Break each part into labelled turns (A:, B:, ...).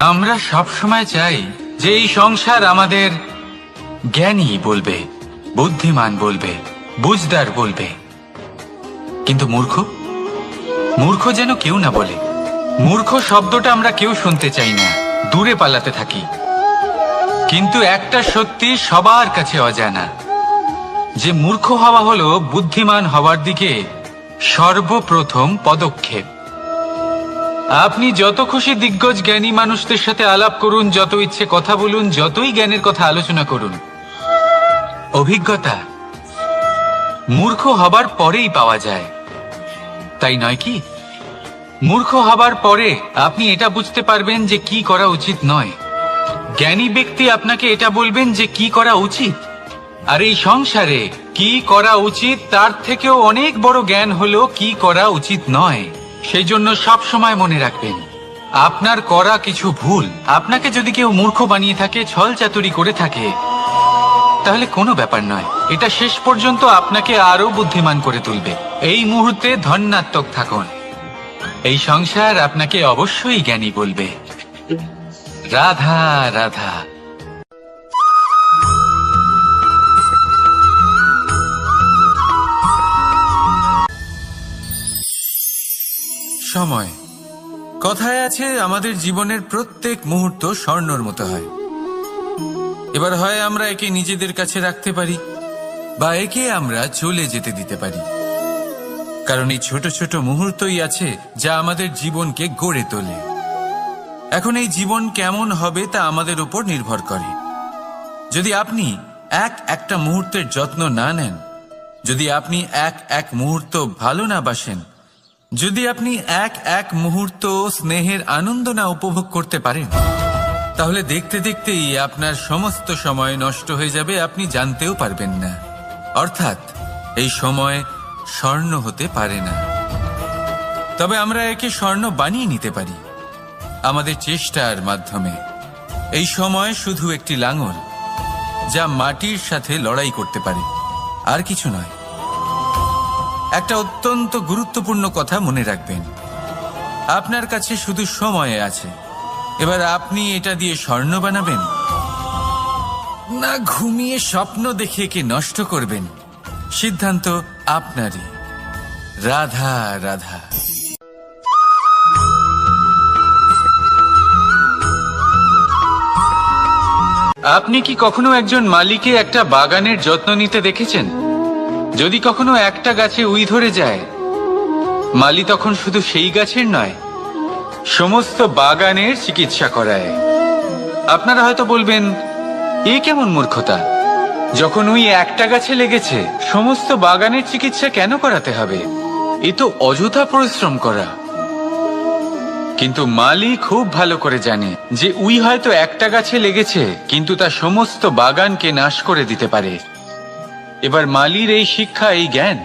A: আমরা সব সময় চাই যে এই সংসার আমাদের জ্ঞানী বলবে, বুদ্ধিমান বলবে, বুঝদার বলবে, কিন্তু মূর্খ মূর্খ যেন কেউ না বলে। মূর্খ শব্দটা আমরা কেউ শুনতে চাই না, দূরে পালাতে থাকি। কিন্তু একটা সত্যি সবার কাছে অজানা, যে মূর্খ হওয়া হলো বুদ্ধিমান হওয়ার দিকে সর্বপ্রথম পদক্ষেপ। আপনি যত খুশি দিগ্গজ জ্ঞানী মানুষদের সাথে আলাপ করুন, যত ইচ্ছে কথা বলুন, যতই জ্ঞানের কথা আলোচনা করুন, অভিজ্ঞতা মূর্খ হবার পরেই পাওয়া যায়, তাই নয় কি? মূর্খ হবার পরে আপনি এটা বুঝতে পারবেন যে কি করা উচিত নয়। জ্ঞানী ব্যক্তি আপনাকে এটা বলবেন যে কি করা উচিত। আর এই সংসারে কি করা উচিত তার থেকেও অনেক বড় জ্ঞান হলো কি করা উচিত নয়। সেই জন্য সব সময় মনে রাখবেন, আপনার করা কিছু ভুল আপনাকে যদি কেউ মূর্খ বানিয়ে থাকে, ছল চাতুরি করে থাকে, তাহলে কোনো ব্যাপার নয়, এটা শেষ পর্যন্ত আপনাকে আরো বুদ্ধিমান করে তুলবে। এই মুহূর্তে ধন্যাত্মক থাকুন, এই সংসার আপনাকে অবশ্যই জ্ঞানী বলবে। রাধা রাধা। সময়, কথায় আছে আমাদের জীবনের প্রত্যেক মুহূর্ত স্বর্ণর মতো হয়। এবার হয় আমরা একে নিজেদের কাছে রাখতে পারি বা একে আমরা চলে যেতে দিতে পারি, কারণ এই ছোট ছোট মুহূর্তই আছে যা আমাদের জীবনকে গড়ে তোলে। এখন এই জীবন কেমন হবে তা আমাদের উপর নির্ভর করে। যদি আপনি একটা মুহূর্তের যত্ন না নেন, যদি আপনি এক মুহূর্ত ভালো না বাসেন, যদি আপনি এক মুহূর্ত স্নেহের আনন্দ না উপভোগ করতে পারেন, তাহলে দেখতে দেখতেই আপনার সমস্ত সময় নষ্ট হয়ে যাবে, আপনি জানতেও পারবেন না। অর্থাৎ এই সময় স্বর্ণ হতে পারে না। তবে আমরা একে স্বর্ণ বানিয়ে নিতে পারি আমাদের চেষ্টার মাধ্যমে। এই সময় শুধু একটি লাঙল যা মাটির সাথে লড়াই করতে পারে, আর কিছু নয়। একটা অত্যন্ত গুরুত্বপূর্ণ কথা মনে রাখবেন, আপনার কাছে শুধু সময় আছে। এবার আপনি এটা দিয়ে স্বর্ণ বানাবেন না ঘুমিয়ে স্বপ্ন দেখে একে নষ্ট করবেন, সিদ্ধান্ত আপনারই। রাধা রাধা। আপনি কি কখনো একজন মালিকে একটা বাগানের যত্ন নিতে দেখেছেন? যদি কখনো একটা গাছে উই ধরে যায়, মালি তখন শুধু সেই গাছের নয়, সমস্ত বাগানের চিকিৎসা করায়। আপনারা হয়তো বলবেন, এ কেমন মূর্খতা, যখন উই একটা গাছে লেগেছে সমস্ত বাগানের চিকিৎসা কেন করাতে হবে? এ তো অযথা পরিশ্রম করা। কিন্তু মালি খুব ভালো করে জানে যে উই হয়তো একটা গাছে লেগেছে, কিন্তু তা সমস্ত বাগানকে নাশ করে দিতে পারে। এবার মালির এই শিক্ষা, এই জ্ঞান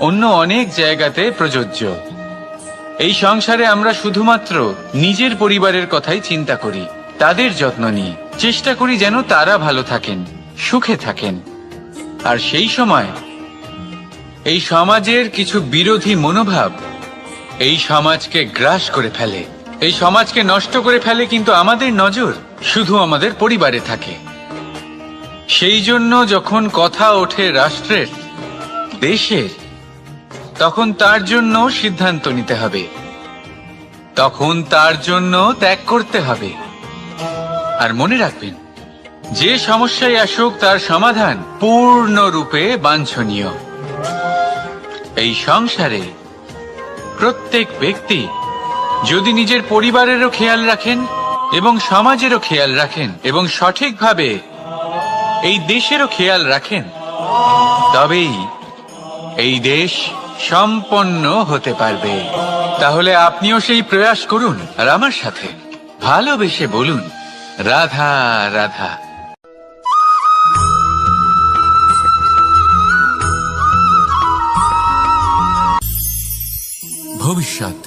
A: অন্য অনেক জায়গাতে প্রযোজ্য। এই সংসারে আমরা শুধুমাত্র নিজের পরিবারের কথাই চিন্তা করি, তাদের যত্ন নিই, চেষ্টা করি যেন তারা ভালো থাকেন, সুখে থাকেন। আর সেই সময় এই সমাজের কিছু বিরোধী মনোভাব এই সমাজকে গ্রাস করে ফেলে, এই সমাজকে নষ্ট করে ফেলে, কিন্তু আমাদের নজর শুধু আমাদের পরিবারে থাকে। সেই জন্য যখন কথা ওঠে রাষ্ট্রের, দেশের, তখন তার জন্য সিদ্ধান্ত নিতে হবে, তখন তার জন্য ত্যাগ করতে হবে। আর মনে রাখবেন, যে সমস্যায় আসুক তার সমাধান পূর্ণরূপে বাঞ্ছনীয়। এই সংসারে প্রত্যেক ব্যক্তি যদি নিজের পরিবারেরও খেয়াল রাখেন এবং সমাজেরও খেয়াল রাখেন এবং সঠিকভাবে এই দেশেরও খেয়াল রাখেন, তবেই এই দেশ সম্পন্ন হতে পারবে। তাহলে আপনিও সেই প্রয়াস করুন আর আমার সাথে ভালোবেসে বলুন, রাধা রাধা। ভবিষ্যৎ।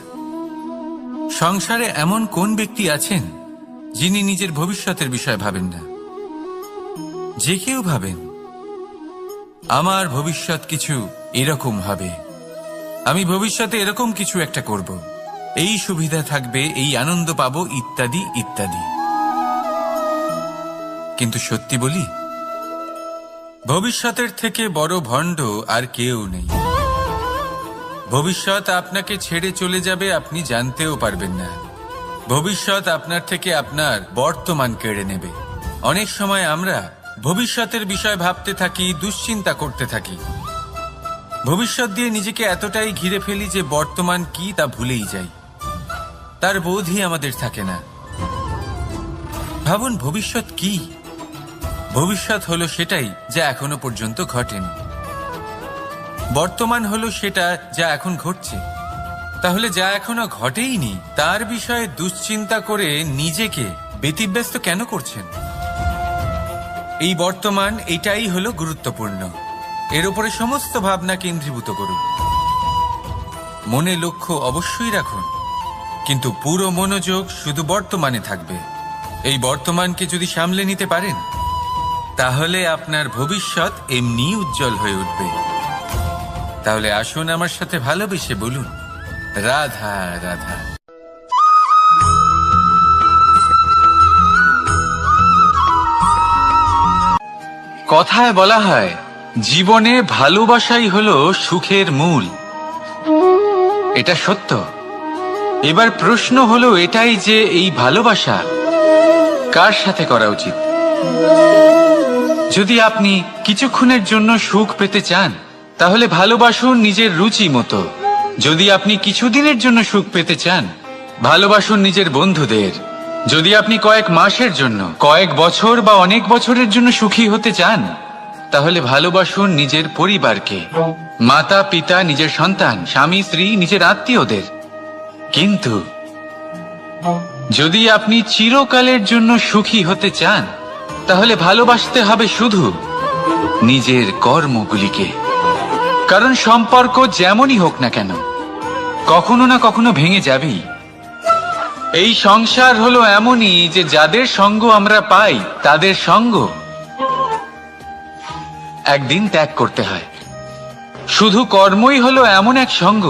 A: সংসারে এমন কোন ব্যক্তি আছেন যিনি নিজের ভবিষ্যতের বিষয় ভাবেন না? যে কেউ ভাবেন, আমার ভবিষ্যৎ কিছু এরকম হবে, আমি ভবিষ্যতে এরকম কিছু একটা করব, এই সুবিধা থাকবে, এই আনন্দ পাবো, ইত্যাদি ইত্যাদি। ইত্যাদি। কিন্তু সত্যি বলি, ভবিষ্যতের থেকে বড় ভণ্ড আর কেউ নেই। ভবিষ্যৎ আপনাকে ছেড়ে চলে যাবে, আপনি জানতেও পারবেন না। ভবিষ্যৎ আপনার থেকে আপনার বর্তমান কেড়ে নেবে। অনেক সময় আমরা ভবিষ্যতের বিষয় ভাবতে থাকি, দুশ্চিন্তা করতে থাকি। ভবিষ্যৎ দিয়ে নিজেকে এতটাই ঘিরে ফেলি যে বর্তমান কি তা ভুলেই যাই, তার বোধই আমাদের থাকে না। ভাবুন, ভবিষ্যৎ কি? ভবিষ্যৎ হলো সেটাই যা এখনো পর্যন্ত ঘটেনি। বর্তমান হলো সেটা যা এখন ঘটছে। তাহলে যা এখনো ঘটেইনি তার বিষয়ে দুশ্চিন্তা করে নিজেকে ব্যতিব্যস্ত কেন করছেন? এই বর্তমান, এটাই হলো গুরুত্বপূর্ণ। এর উপরে সমস্ত ভাবনা কেন্দ্রীভূত করুন। মনে লক্ষ্য অবশ্যই রাখুন, কিন্তু পুরো মনোযোগ শুধু বর্তমানে থাকবে। এই বর্তমানকে যদি সামলে নিতে পারেন, তাহলে আপনার ভবিষ্যৎ এমনি উজ্জ্বল হয়ে উঠবে। তাহলে আসুন আমার সাথে ভালোবেসে বলুন, রাধা রাধা। কথায় বলা হয়, জীবনে ভালোবাসাই হলো সুখের মূল। এটা সত্য। এবার প্রশ্ন হলো এটাই যে এই ভালোবাসা কার সাথে করা উচিত। যদি আপনি কিছুক্ষণের জন্য সুখ পেতে চান, তাহলে ভালোবাসুন নিজের রুচি মতো। যদি আপনি কিছুদিনের জন্য সুখ পেতে চান, ভালোবাসুন নিজের বন্ধুদের। যদি আপনি কয়েক মাসের জন্য, কয়েক বছর বা অনেক বছরের জন্য সুখী হতে চান, তাহলে ভালোবাসুন নিজের পরিবারকে, মাতা পিতা, নিজের সন্তান, স্বামী স্ত্রী, নিজের আত্মীয়দের। কিন্তু যদি আপনি চিরকালের জন্য সুখী হতে চান, তাহলে ভালোবাসতে হবে শুধু নিজের কর্মগুলিকে। কারণ সম্পর্ক যেমনই হোক না কেন, কখনো না কখনো ভেঙে যাবেই। এই সংসার হলো এমনই যে যাদের সঙ্গ আমরা পাই, তাদের সঙ্গ একদিন ত্যাগ করতে হয়। শুধু কর্মই হলো এমন এক সঙ্গ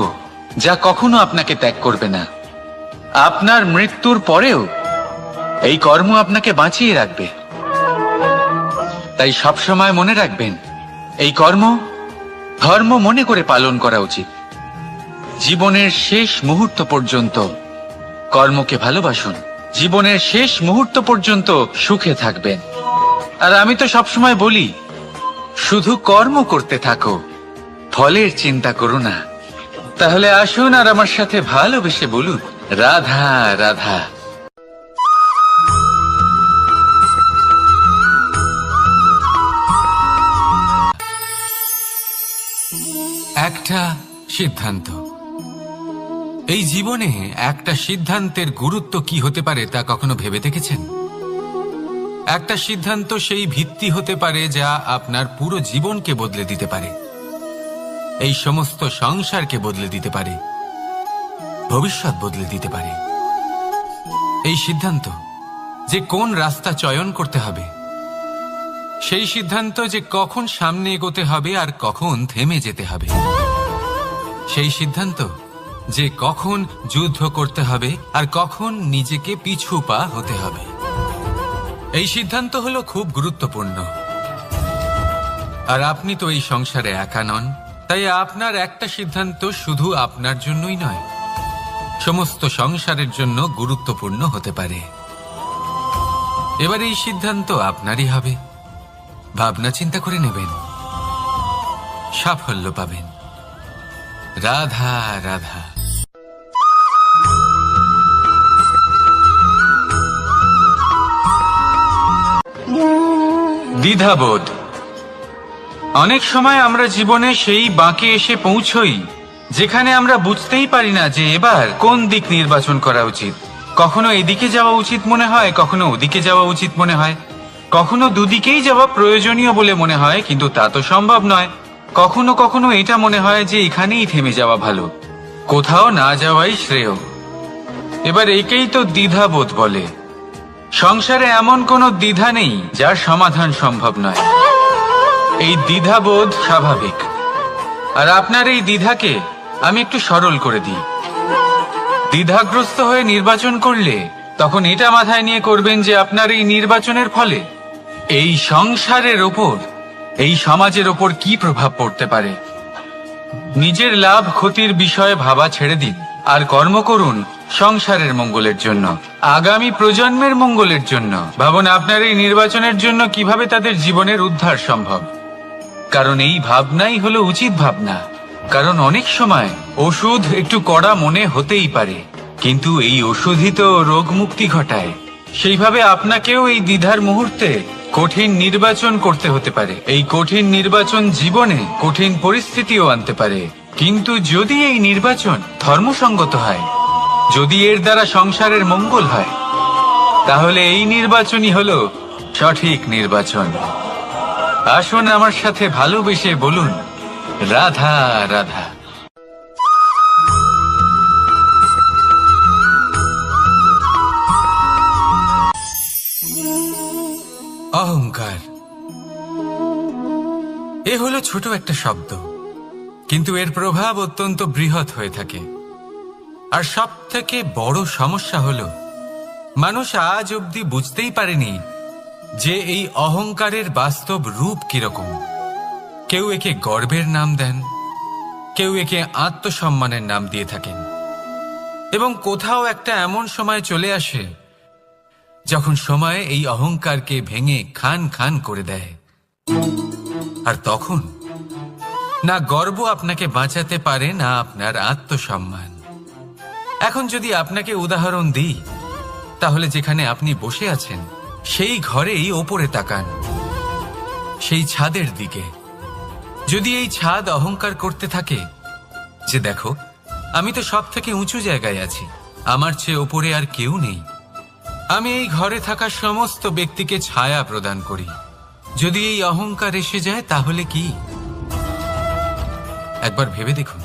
A: যা কখনো আপনাকে ত্যাগ করবে না। আপনার মৃত্যুর পরেও এই কর্ম আপনাকে বাঁচিয়ে রাখবে। তাই সবসময় মনে রাখবেন, এই কর্ম ধর্ম মনে করে পালন করা উচিত। জীবনের শেষ মুহূর্ত পর্যন্ত কর্মকে ভালোবাসুন। জীবনের শেষ মুহূর্ত পর্যন্ত সুখে থাকবেন। আর আমি তো সবসময় বলি, শুধু কর্ম করতে থাকো, ফলের চিন্তা করো না। তাহলে আসুন আর আমার সাথে ভালোবেসে বলুন, রাধা রাধা। একটা সিদ্ধান্ত। এই জীবনে একটা সিদ্ধান্তের গুরুত্ব কি হতে পারে তা কখনো ভেবে দেখেছেন? একটা সিদ্ধান্ত সেই ভিত্তি হতে পারে যা আপনার পুরো জীবনকে বদলে দিতে পারে, এই সমস্ত সংসারকে বদলে দিতে পারে, ভবিষ্যৎ বদলে দিতে পারে। এই সিদ্ধান্ত যে কোন রাস্তা চয়ন করতে হবে, সেই সিদ্ধান্ত যে কখন সামনে এগোতে হবে আর কখন থেমে যেতে হবে, সেই সিদ্ধান্ত যে কখন যুদ্ধ করতে হবে আর কখন নিজেকে পিছু পা হতে হবে। এই সিদ্ধান্ত হলো খুব গুরুত্বপূর্ণ। আর আপনি তো এই সংসারে একা নন, তাই আপনার একটা সিদ্ধান্ত শুধু আপনার জন্যই নয়, সমস্ত সংসারের জন্য গুরুত্বপূর্ণ হতে পারে। এবার এই সিদ্ধান্ত আপনারই হবে। ভাবনা চিন্তা করে নেবেন, সাফল্য পাবেন। রাধা রাধা। দ্বিধাবোধ। অনেক সময় আমরা জীবনে সেই বাঁকে এসে পৌঁছই যেখানে আমরা বুঝতেই পারি না যে এবার কোন দিক নির্বাচন করা উচিত। কখনো এদিকে যাওয়া উচিত মনে হয়, কখনো ওদিকে যাওয়া উচিত মনে হয়, কখনো দুদিকেই যাওয়া প্রয়োজনীয় বলে মনে হয়, কিন্তু তা তো সম্ভব নয়। কখনো কখনো এটা মনে হয় যে এখানেই থেমে যাওয়া ভালো, কোথাও না যাওয়াই শ্রেয়। এবার একেই তো দ্বিধাবোধ বলে। সংসারে এমন কোনো দ্বিধা নেই যার সমাধান সম্ভব নয়। এই দ্বিধাবোধ স্বাভাবিক। আর আপনার এই দ্বিধাকে আমি একটু সরল করে দিই। দ্বিধাগ্রস্ত হয়ে নির্বাচন করলে তখন এটা মাথায় নিয়ে করবেন যে আপনার এই নির্বাচনের ফলে এই সংসারের ওপর, এই সমাজের ওপর কি প্রভাব পড়তে পারে। নিজের লাভ ক্ষতির বিষয়ে ভাবা ছেড়ে দিন আর কর্ম করুন সংসারের মঙ্গলের জন্য, আগামী প্রজন্মের মঙ্গলের জন্য। ভাবুন আপনার এই নির্বাচনের জন্য কিভাবে তাদের জীবনের উদ্ধার সম্ভব। কারণ এই ভাবনাই হলো উচিত ভাবনা। কারণ অনেক সময় ওষুধ একটু কড়া মনে হতেই পারে, কিন্তু এই ওষুধই তো রোগ মুক্তি ঘটায়। সেইভাবে আপনাকেও এই দ্বিধার মুহূর্তে কঠিন নির্বাচন করতে হতে পারে। এই কঠিন নির্বাচন জীবনে কঠিন পরিস্থিতিও আনতে পারে, কিন্তু যদি এই নির্বাচন ধর্মসঙ্গত হয়, যদি এর দ্বারা সংসারের মঙ্গল হয়, তাহলে এই নির্বাচনই হলো সঠিক নির্বাচন। আসুন আমার সাথে ভালোবেসে বলুন, রাধা রাধা। অহংকার এ হলো ছোট একটা শব্দ, কিন্তু এর প্রভাব অত্যন্ত বৃহৎ হয়ে থাকে। আর সব থেকে বড় সমস্যা হলো মানুষ আজ অবধি বুঝতেই পারেনি যে এই অহংকারের বাস্তব রূপ কিরকম। কেউ একে গর্বের নাম দেন, কেউ একে আত্মসম্মানের নাম দিয়ে থাকেন, এবং কোথাও একটা এমন সময় চলে আসে যখন সময় এই অহংকারকে ভেঙে খান খান করে দেয়। আর তখন না গর্ব আপনাকে বাঁচাতে পারে, না আপনার আত্মসম্মান। এখন যদি আপনাকে উদাহরণ দিই, তাহলে যেখানে আপনি বসে আছেন সেই ঘরেই ওপরে তাকান, সেই ছাদের দিকে। যদি এই ছাদ অহংকার করতে থাকে যে দেখো, আমি তো সব থেকে উঁচু জায়গায় আছি, আমার চেয়ে ওপরে আর কেউ নেই, আমি এই ঘরে থাকা সমস্ত ব্যক্তিকে ছায়া প্রদান করি, যদি এই অহংকার এসে যায় তাহলে কি? একবার ভেবে দেখুন,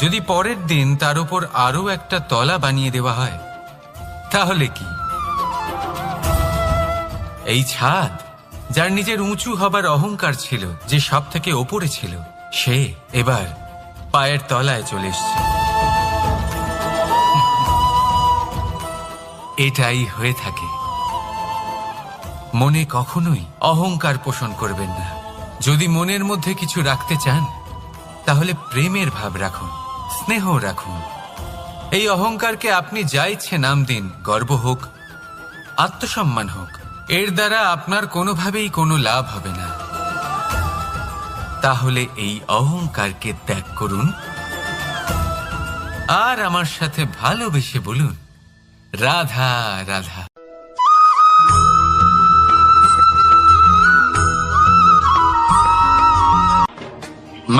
A: যদি পরের দিন তার উপর আরো একটা তলা বানিয়ে দেওয়া হয় তাহলে কি? এই ছাদ, যার নিজের উঁচু হবার অহংকার ছিল, যে সব থেকে ওপরে ছিল, সে এবার পায়ের তলায় চলে এসছে। এটাই হয়ে থাকে। মনে কখনোই অহংকার পোষণ করবেন না। যদি মনের মধ্যে কিছু রাখতে চান, তাহলে প্রেমের ভাব রাখুন, স্নেহ রাখুন। এই অহংকারকে আপনি যা ইচ্ছে নাম দিন, গর্ব হোক, আত্মসম্মান হোক, এর দ্বারা আপনার কোনোভাবেই কোনো লাভ হবে না। তাহলে এই অহংকারকে ত্যাগ করুন আর আমার সাথে ভালোবেসে বলুন, রাধা রাধা।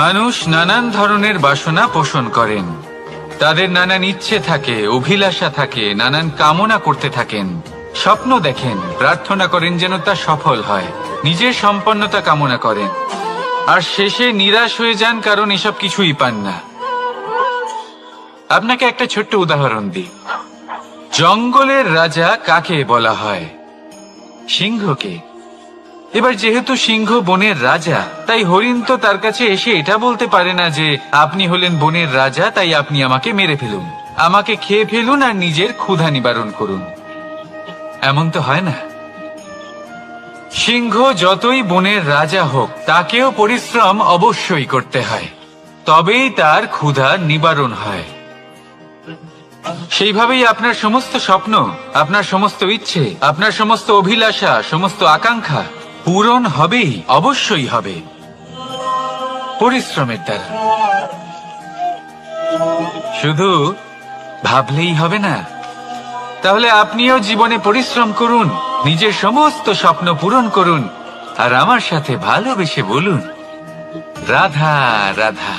A: মানুষ নানান ধরনের বাসনা পোষণ করেন, তাদের নানান ইচ্ছে থাকে, অভিলাষা থাকে, নানান কামনা করতে থাকেন, স্বপ্ন দেখেন, প্রার্থনা করেন যেন তা সফল হয়, নিজের সম্পন্নতা কামনা করেন, আর শেষে নিরাশ হয়ে যান কারণ এসব কিছুই পান না। আপনাকে একটা ছোট্ট উদাহরণ দিই। জঙ্গলের রাজা কাকে বলা হয়? সিংহকে। এবার যেহেতু সিংহ বনের রাজা, তাই হরিণ তো তার কাছে এসে এটা বলতে পারে না যে আপনি হলেন বনের রাজা, তাই আপনি আমাকে মেরে ফেলুন, আমাকে খেয়ে ফেলুন আর নিজের ক্ষুধা নিবারণ করুন। এমন তো হয় না। সিংহ যতই বনের রাজা হোক, তাকেও পরিশ্রম অবশ্যই করতে হয়, তবেই তার ক্ষুধা নিবারণ হয়। সেইভাবেই আপনার সমস্ত স্বপ্ন, আপনার সমস্ত ইচ্ছে, আপনার সমস্ত অভিলাষা, সমস্ত আকাঙ্ক্ষা পূরণ হবেই, অবশ্যই হবে, পরিশ্রমের দ্বারা। শুধু ভাবলেই হবে না। তাহলে আপনিও জীবনে পরিশ্রম করুন, নিজের সমস্ত স্বপ্ন পূরণ করুন, আর আমার সাথে ভালোবেসে বলুন, রাধা রাধা।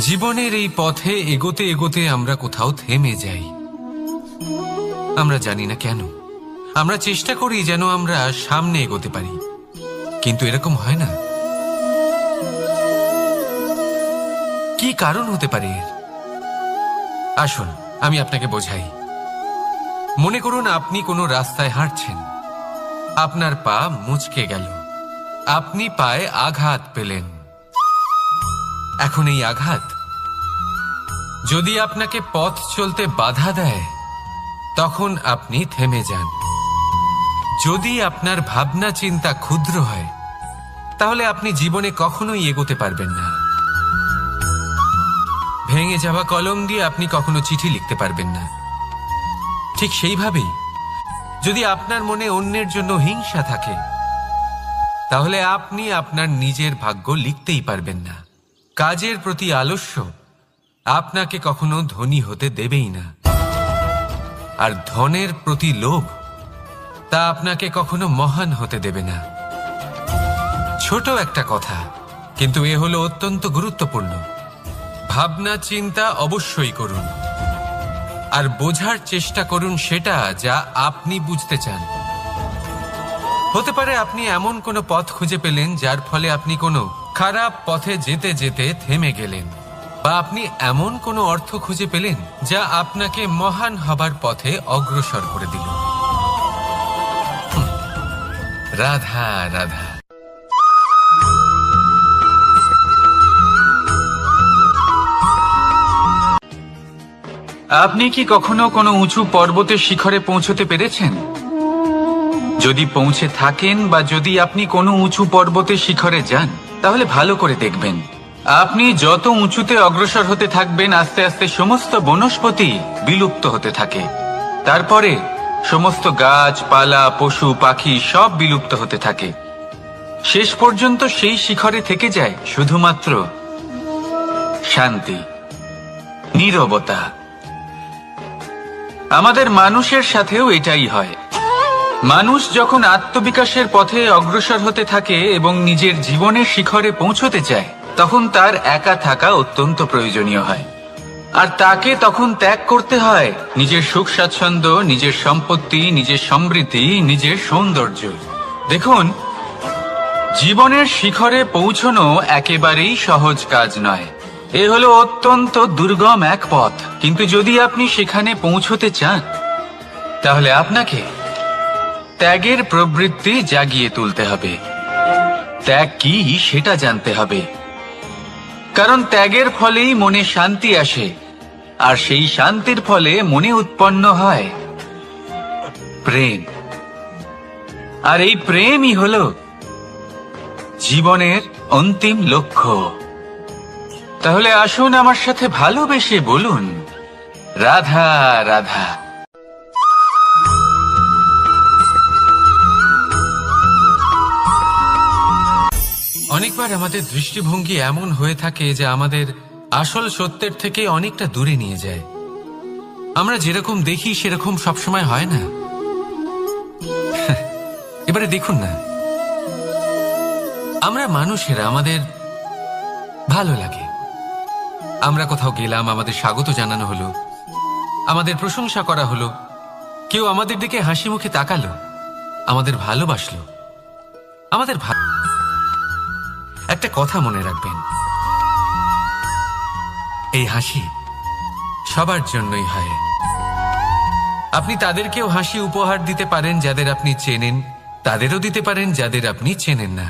A: জীবনের এই পথে এগোতে এগোতে আমরা কোথাও থেমে যাই। আমরা জানি না কেন। আমরা চেষ্টা করি যেন আমরা সামনে এগোতে পারি, কিন্তু এরকম হয় না। কি কারণ হতে পারে এর? আসুন আমি আপনাকে বোঝাই। মনে করুন আপনি কোনো রাস্তায় হাঁটছেন, আপনার পা মুচকে গেল, আপনি পায়ে আঘাত পেলেন। এখন এই আঘাত যদি আপনাকে পথ চলতে বাধা দেয়, তখন আপনি থেমে যান। যদি আপনার ভাবনা চিন্তা ক্ষুদ্র হয়, তাহলে আপনি জীবনে কখনোই এগোতে পারবেন না। ভেঙে যাওয়া কলম দিয়ে আপনি কখনো চিঠি লিখতে পারবেন না। ঠিক সেইভাবেই যদি আপনার মনে অন্যের জন্য হিংসা থাকে, তাহলে আপনি আপনার নিজের ভাগ্য লিখতেই পারবেন না। কাজের প্রতি আলস্য আপনাকে কখনো ধনী হতে দেবেই না, আর ধনের প্রতি লোভ তা আপনাকে কখনো মহান হতে দেবে না। ছোট একটা কথা, কিন্তু এ হলো অত্যন্ত গুরুত্বপূর্ণ। ভাবনা চিন্তা অবশ্যই করুন, আর বোঝার চেষ্টা করুন সেটা যা আপনি বুঝতে চান। হতে পারে আপনি এমন কোনো পথ খুঁজে পেলেন যার ফলে আপনি কোনো খারাপ পথে যেতে যেতে থেমে গেলেন, বা আপনি এমন কোনো অর্থ খুঁজে পেলেন যা আপনাকে মহান হবার পথে অগ্রসর করে দিল। রাধা রাধা। আপনি কি কখনো কোনো উঁচু পর্বতের শিখরে পৌঁছতে পেরেছেন? যদি পৌঁছে থাকেন, বা যদি আপনি কোনো উঁচু পর্বতের শিখরে যান, তাহলে ভালো করে দেখবেন, আপনি যত উঁচুতে অগ্রসর হতে থাকবেন, আস্তে আস্তে সমস্ত বনস্পতি বিলুপ্ত হতে থাকে। তারপরে সমস্ত গাছপালা, পশু পাখি সব বিলুপ্ত হতে থাকে। শেষ পর্যন্ত সেই শিখরে থেকে যায় শুধুমাত্র শান্তি, নীরবতা। আমাদের মানুষের সাথেও এটাই হয়। মানুষ যখন আত্মবিকাশের পথে অগ্রসর হতে থাকে এবং নিজের জীবনের শিখরে পৌঁছতে চায়, তখন তার একা থাকা অত্যন্ত প্রয়োজনীয় হয়। আর তাকে তখন ত্যাগ করতে হয় নিজের সুখ স্বাচ্ছন্দ্য, নিজের সম্পত্তি, নিজের সমৃদ্ধি, নিজের সৌন্দর্য। দেখুন, জীবনের শিখরে পৌঁছনো একেবারেই সহজ কাজ নয়। এ হলো অত্যন্ত দুর্গম এক পথ, কিন্তু যদি আপনি সেখানে পৌঁছতে চান, তাহলে আপনাকে ত্যাগের প্রবৃত্তি জাগিয়ে তুলতে হবে। ত্যাগ কি সেটা জানতে হবে, কারণ ত্যাগের ফলেই মনে শান্তি আসে, আর সেই শান্তির ফলে মনে উৎপন্ন হয় প্রেম। আর এই প্রেমই হলো জীবনের অন্তিম লক্ষ্য। তাহলে আসুন আমার সাথে ভালোবেসে বলুন, রাধা রাধা। অনেকবার আমাদের দৃষ্টিভঙ্গি এমন হয়ে থাকে যে আমাদের আসল সত্যের থেকে অনেকটা দূরে নিয়ে যায়। আমরা যেরকম দেখি সেরকম সবসময় হয় না। এবারে দেখুন না, আমরা মানুষেরা, আমাদের ভালো লাগে। আমরা কোথাও গেলাম, আমাদের স্বাগত জানানো হলো, আমাদের প্রশংসা করা হলো, কেউ আমাদের দিকে হাসি মুখে তাকালো, আমাদের ভালোবাসলো, আমাদের একটা কথা মনে রাখবেন, এই হাসি সবার জন্যই হয়। আপনি তাদেরকেও হাসি উপহার দিতে পারেন যাদের আপনি চেনেন, তাদেরও দিতে পারেন যাদের আপনি চেনেন না।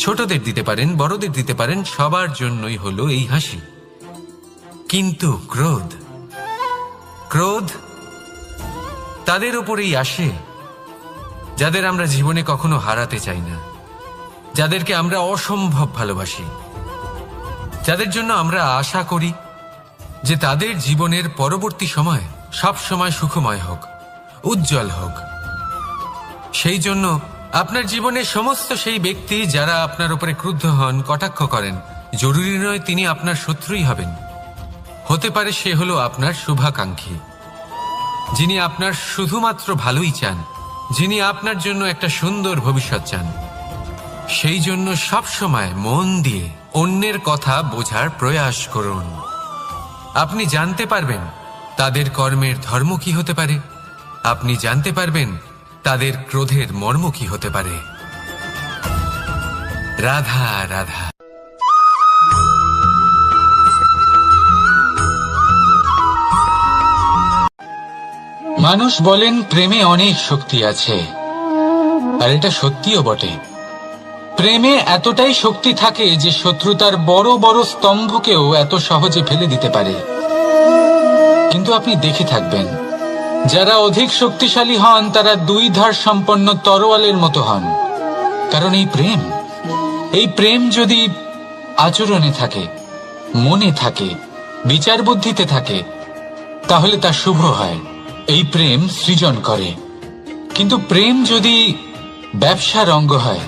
A: ছোটদের দিতে পারেন, বড়দের দিতে পারেন, সবার জন্যই হলো এই হাসি। কিন্তু ক্রোধ, ক্রোধ তাদের উপরেই আসে যাদের আমরা জীবনে কখনো হারাতে চাই না, যাদেরকে আমরা অসম্ভব ভালোবাসি, যাদের জন্য আমরা আশা করি যে তাদের জীবনের পরবর্তী সময় সব সময় সুখময় হোক, উজ্জ্বল হোক। সেই জন্য আপনার জীবনে সমস্ত সেই ব্যক্তি যারা আপনার উপরে ক্রুদ্ধ হন, কটাক্ষ করেন, জরুরি নয় তিনি আপনার শত্রুই হবেন। হতে পারে সে হলো আপনার শুভাকাঙ্ক্ষী, যিনি আপনার শুধুমাত্র ভালোই চান, যিনি আপনার জন্য একটা সুন্দর ভবিষ্যৎ চান। সেই জন্য সব সময় মন দিয়ে অন্যের কথা বোঝার প্রয়াস করুন। আপনি জানতে পারবেন তাদের কর্মের ধর্ম কি হতে পারে, আপনি জানতে পারবেন তাদের ক্রোধের মর্ম কি হতে পারে। রাধা রাধা। মানুষ বলেন প্রেমে অনেক শক্তি আছে, আর এটা সত্যিও বটে। প্রেমে এতটাই শক্তি থাকে যে শত্রুতার বড় বড় স্তম্ভকেও এত সহজে ফেলে দিতে পারে। কিন্তু আপনি দেখে থাকবেন, যারা অধিক শক্তিশালী হন তারা দুই ধার সম্পন্ন তরোয়ালের মতো হন। কারণ এই প্রেম যদি আচরণে থাকে, মনে থাকে, বিচার বুদ্ধিতে থাকে, তাহলে তা শুভ হয়। এই প্রেম সৃজন করে। কিন্তু প্রেম যদি ব্যবসার অঙ্গ হয়,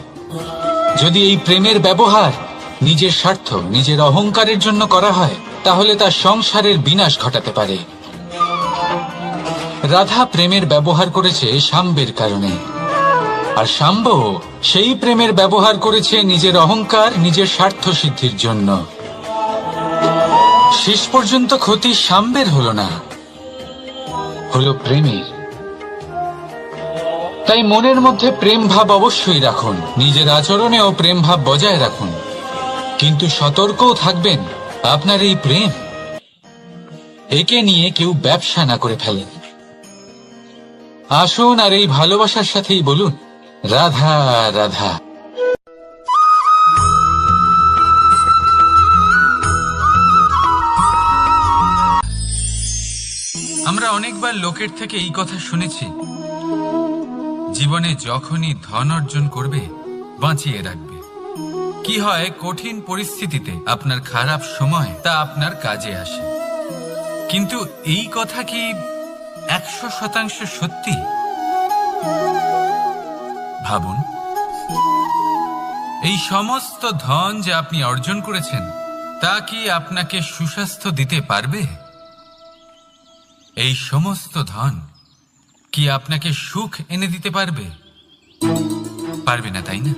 A: যদি এই প্রেমের ব্যবহার নিজের স্বার্থ, নিজের অহংকারের জন্য করা হয়, তাহলে তা সংসারের বিনাশ ঘটাতে পারে। রাধা প্রেমের ব্যবহার করেছে শাম্বের কারণে, আর শাম্ব সেই প্রেমের ব্যবহার করেছে নিজের অহংকার, নিজের স্বার্থ সিদ্ধির জন্য। শেষ পর্যন্ত ক্ষতি শাম্বের হলো না, হলো প্রেমের। তাই মনের মধ্যে প্রেম ভাব অবশ্যই রাখুন, নিজের আচরণেও প্রেম ভাব বজায় রাখুন, কিন্তু সতর্কও থাকবেন আপনার এই প্রেম, একে নিয়ে কেউ ব্যবসা না করে ফেলেন। আসুন আর এই ভালোবাসার সাথেই বলুন, রাধা রাধা। আমরা অনেকবার লোকের থেকে এই কথা শুনেছি, জীবনে যখনই ধন অর্জন করবে বাঁচিয়ে রাখবে। কি হয়, কঠিন পরিস্থিতিতে আপনার খারাপ সময় তা আপনার কাজে আসে। কিন্তু এই কথা কি 100% সত্যি? ভাবুন, এই সমস্ত ধন যে আপনি অর্জন করেছেন তা কি আপনাকে সুস্বাস্থ্য দিতে পারবে? এই সমস্ত ধন কি আপনাকে সুখ এনে দিতে পারবে? পারবে না, তাই না?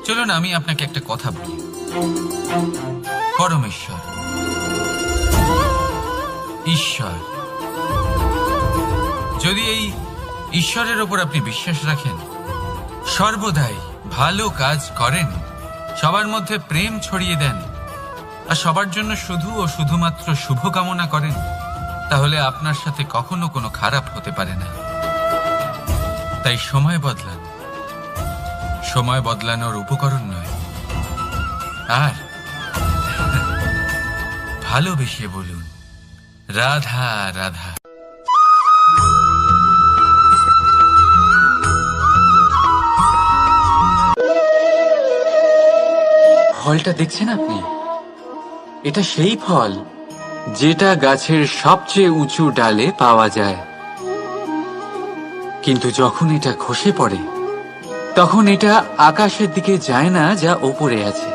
A: চলুন আমি আপনাকে একটা কথা বলি। পরমেশ্বর, ঈশ্বর, যদি এই ঈশ্বরের ওপর আপনি বিশ্বাস রাখেন, সর্বদাই ভালো কাজ করেন, সবার মধ্যে প্রেম ছড়িয়ে দেন, আর সবার জন্য শুধু ও শুধুমাত্র শুভ কামনা করেন, তাহলে আপনার সাথে কখনো কোনো খারাপ হতে পারে না। তাই সময় বদলান, সময় বদলানোর উপকরণ নয়। আর ভালোবেসে বলুন, রাধা রাধা। ফলটা দেখছেন আপনি? এটা সেই ফল যেটা গাছের সবচেয়ে উঁচু ডালে পাওয়া যায়, কিন্তু যখন এটা খসে পড়ে তখন এটা আকাশের দিকে যায় না যা ওপরে আছে,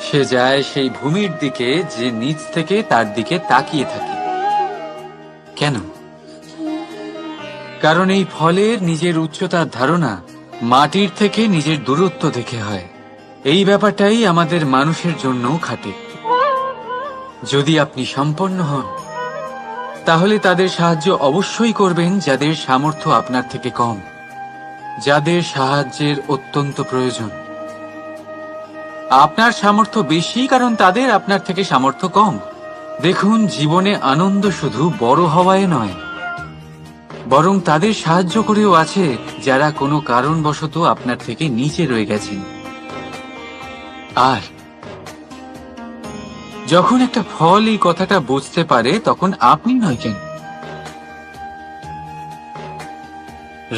A: সে যায় সেই ভূমির দিকে যে নিচ থেকে তার দিকে তাকিয়ে থাকে। কেন? কারণ এই ফলের নিজের উচ্চতার ধারণা মাটির থেকে নিজের দূরত্ব দেখে হয়। এই ব্যাপারটাই আমাদের মানুষের জন্যও খাটে। যদি আপনি সম্পন্ন হন, তাহলে তাদের সাহায্য অবশ্যই করবেন যাদের সামর্থ্য আপনার থেকে কম, যাদের সাহায্যের অত্যন্ত প্রয়োজন। আপনার সামর্থ্য বেশি কারণ তাদের আপনার থেকে সামর্থ্য কম। দেখুন, জীবনে আনন্দ শুধু বড় হওয়ায় নয়, বরং তাদের সাহায্য করেও আছে যারা কোনো কারণবশত আপনার থেকে নিচে রয়ে গেছেন। আর যখন একটা ফল এই কথাটা বুঝতে পারে, তখন আপনি নয় কেন,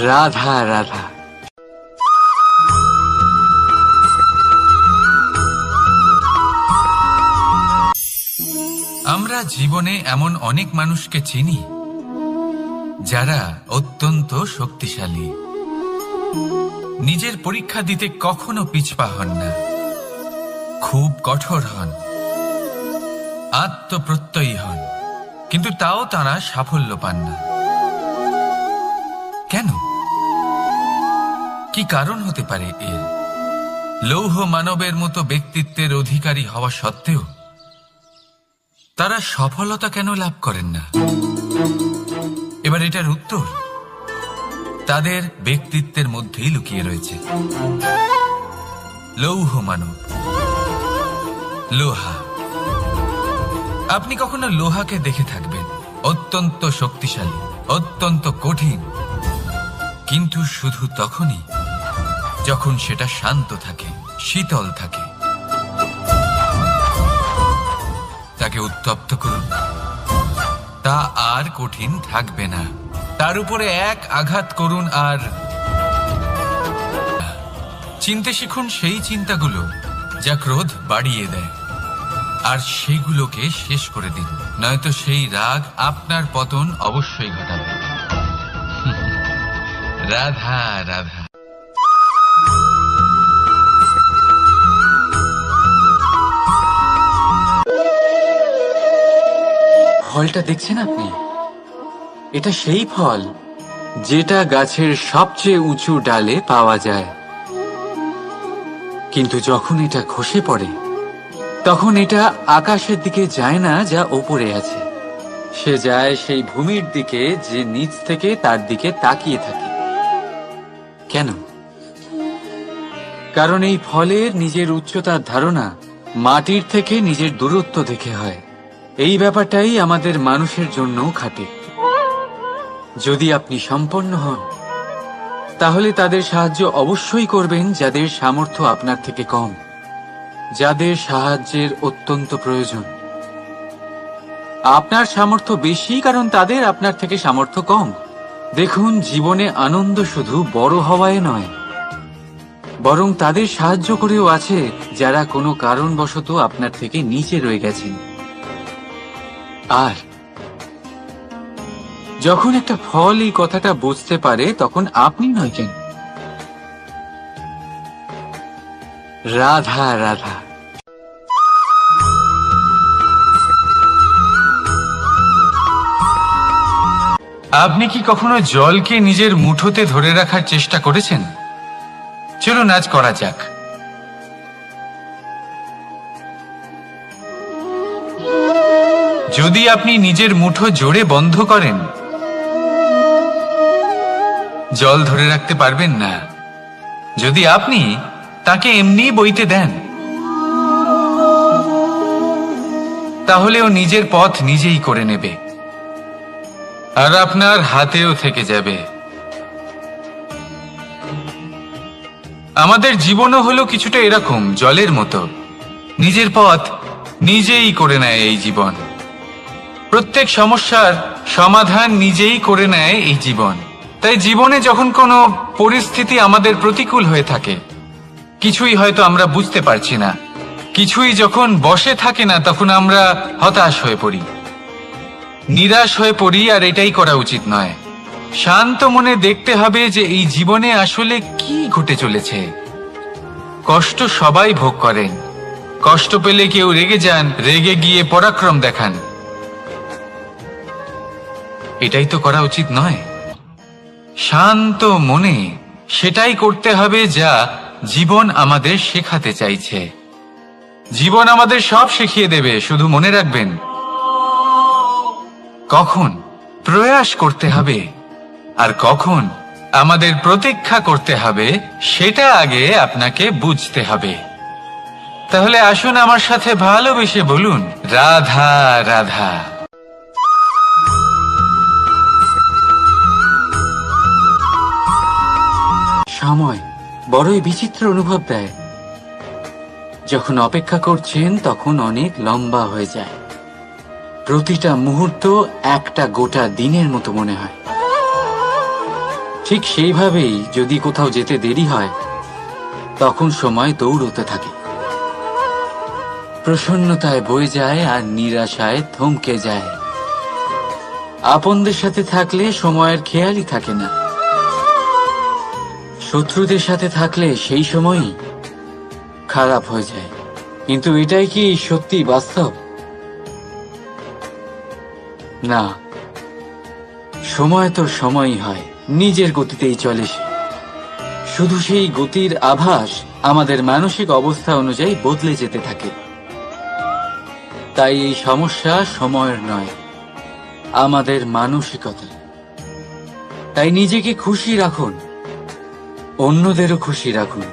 A: রাধা রাধা। আমরা জীবনে এমন অনেক মানুষকে চিনি যারা অত্যন্ত শক্তিশালী, নিজের পরীক্ষা দিতে কখনো পিছপা হন না, খুব কঠোর হন, আত্মপ্রত্যয়ী হন, কিন্তু তাও তারা সাফল্য পান না। কেন? কি কারণ হতে পারে এর? লৌহ মানবের মতো ব্যক্তিত্বের অধিকারী হওয়া সত্ত্বেও তারা সফলতা কেন লাভ করেন না? এবার এটার উত্তর তাদের ব্যক্তিত্বের মধ্যেই লুকিয়ে রয়েছে। লৌহ মানব, লোহা। আপনি কখনো লোহাকে দেখে থাকবেন, অত্যন্ত শক্তিশালী, অত্যন্ত কঠিন, কিন্তু শুধু তখনই যখন সেটা শান্ত থাকে, শীতল থাকে। তাকে উত্তপ্ত করুন, তা আর কঠিন থাকবে না। তার উপরে এক আঘাত করুন আর চিনতে শিখুন সেই চিন্তাগুলো যা ক্রোধ বাড়িয়ে দেয়, আর সেগুলোকে শেষ করে দিন, নয়তো সেই রাগ আপনার পতন অবশ্যই ঘটাবে। রাধা রাধা। ফলটা দেখছেন আপনি? এটা সেই ফল যেটা গাছের সবচেয়ে উঁচু ডালে পাওয়া যায়, কিন্তু যখন এটা খসে পড়ে তখন এটা আকাশের দিকে যায় না যা ওপরে আছে, সে যায় সেই ভূমির দিকে যে নিচ থেকে তার দিকে তাকিয়ে থাকে। কেন? কারণ এই ফলের নিজের উচ্চতার ধারণা মাটির থেকে নিজের দূরত্ব দেখে হয়। এই ব্যাপারটাই আমাদের মানুষের জন্যও খাটে। যদি আপনি সম্পন্ন হন, তাহলে তাদের সাহায্য অবশ্যই করবেন যাদের সামর্থ্য আপনার থেকে কম, যাদের সাহায্যের অত্যন্ত প্রয়োজন। আপনার সামর্থ্য বেশি কারণ তাদের আপনার থেকে সামর্থ্য কম। দেখুন, জীবনে আনন্দ শুধু বড় হওয়ায় নয়, বরং তাদের সাহায্য করেও আছে যারা কোনো কারণবশত আপনার থেকে নিচে রয়ে গেছেন। আর যখন একটা ফল এই কথাটা বুঝতে পারে, তখন আপনি নয় কেন, রাধা রাধা। আপনি কি কখনো জলকে নিজের মুঠোতে ধরে রাখার চেষ্টা করেছেন? চলুন আজ করা যাক। যদি আপনি নিজের মুঠো জোরে বন্ধ করেন, জল ধরে রাখতে পারবেন না। যদি আপনি তাকে এমনি বইতে দেন, তাহলে ও নিজের পথ নিজেই করে নেবে, আর আপনার হাতেও থেকে যাবে। আমাদের জীবনও হলো কিছুটা এরকম, জলের মতো। নিজের পথ নিজেই করে নেয় এই জীবন। প্রত্যেক সমস্যার সমাধান নিজেই করে নেয় এই জীবন। তাই জীবনে যখন কোনো পরিস্থিতি আমাদের প্রতিকূল হয়ে থাকে, কিছুই হয়তো আমরা বুঝতে পারছি না, কিছুই যখন বসে থাকে না, তখন আমরা হতাশ হয়ে পড়ি, নিরাশ হয়ে পড়ি। আর এটাই করা উচিত নয়। শান্ত মনে দেখতে হবে যে এই জীবনে আসলে কি ঘটে চলেছে। কষ্ট সবাই ভোগ করেন। কষ্ট পেলে কেউ রেগে যান, রেগে গিয়ে পরাক্রম দেখান। এটাই তো করা উচিত নয়। শান্ত মনে সেটাই করতে হবে যা জীবন আমাদের শেখাতে চাইছে। জীবন আমাদের সব শিখিয়ে দেবে, শুধু মনে রাখবেন কখন প্রয়াস করতে হবে আর কখন আমাদের প্রতীক্ষা করতে হবে, সেটা আগে আপনাকে বুঝতে হবে। তাহলে আসুন আমার সাথে ভালোবেসে বলুন, রাধা রাধা। সময় বড়ই বিচিত্র অনুভব দেয়। যখন অপেক্ষা করছেন তখন অনেক লম্বা হয়ে যায়। প্রতিটা মুহূর্ত একটা গোটা দিনের মতো মনে হয়। ঠিক সেইভাবেই যদি কোথাও যেতে দেরি হয়, তখন সময় দৌড়তে থাকে, প্রসন্নতায় বয়ে যায় আর নিরাশায় থমকে যায়। আপনদের সাথে থাকলে সময়ের খেয়ালই থাকে না, শত্রুদের সাথে থাকলে সেই সময়ই খারাপ হয়ে যায়। কিন্তু এটাই কি সত্যি বাস্তব? না, সময় তো সময়ই হয়, নিজের গতিতেই চলে সে। শুধু সেই গতির আভাস আমাদের মানসিক অবস্থা অনুযায়ী বদলে যেতে থাকে। তাই এই সমস্যা সময়ের নয়, আমাদের মানসিকতা। তাই নিজেকে খুশি রাখুন, অন্যদেরও খুশি রাখুন।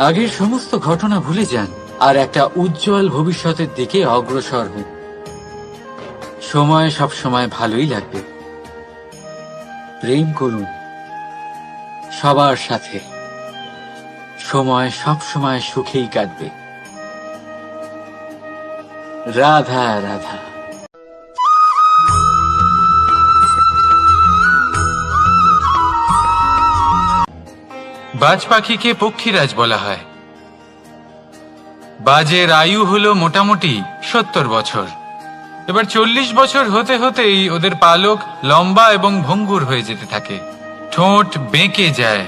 A: আগের সমস্ত ঘটনা ভুলে যান আর একটা উজ্জ্বল ভবিষ্যতের দিকে অগ্রসর হন। সময় সব সময় ভালোই লাগবে। প্রেম করুন সবার সাথে,
B: সময় সব সময় সুখেই কাটবে। রাধা রাধা।
A: বাজ পাখিকে পক্ষীরাজ বলা হয়। বাজের আয়ু হলো মোটামুটি 70 বছর। এবার 40 বছর হতে হতেই ওদের পালক লম্বা এবং ভঙ্গুর হয়ে যেতে থাকে, ঠোঁট বেঁকে যায়,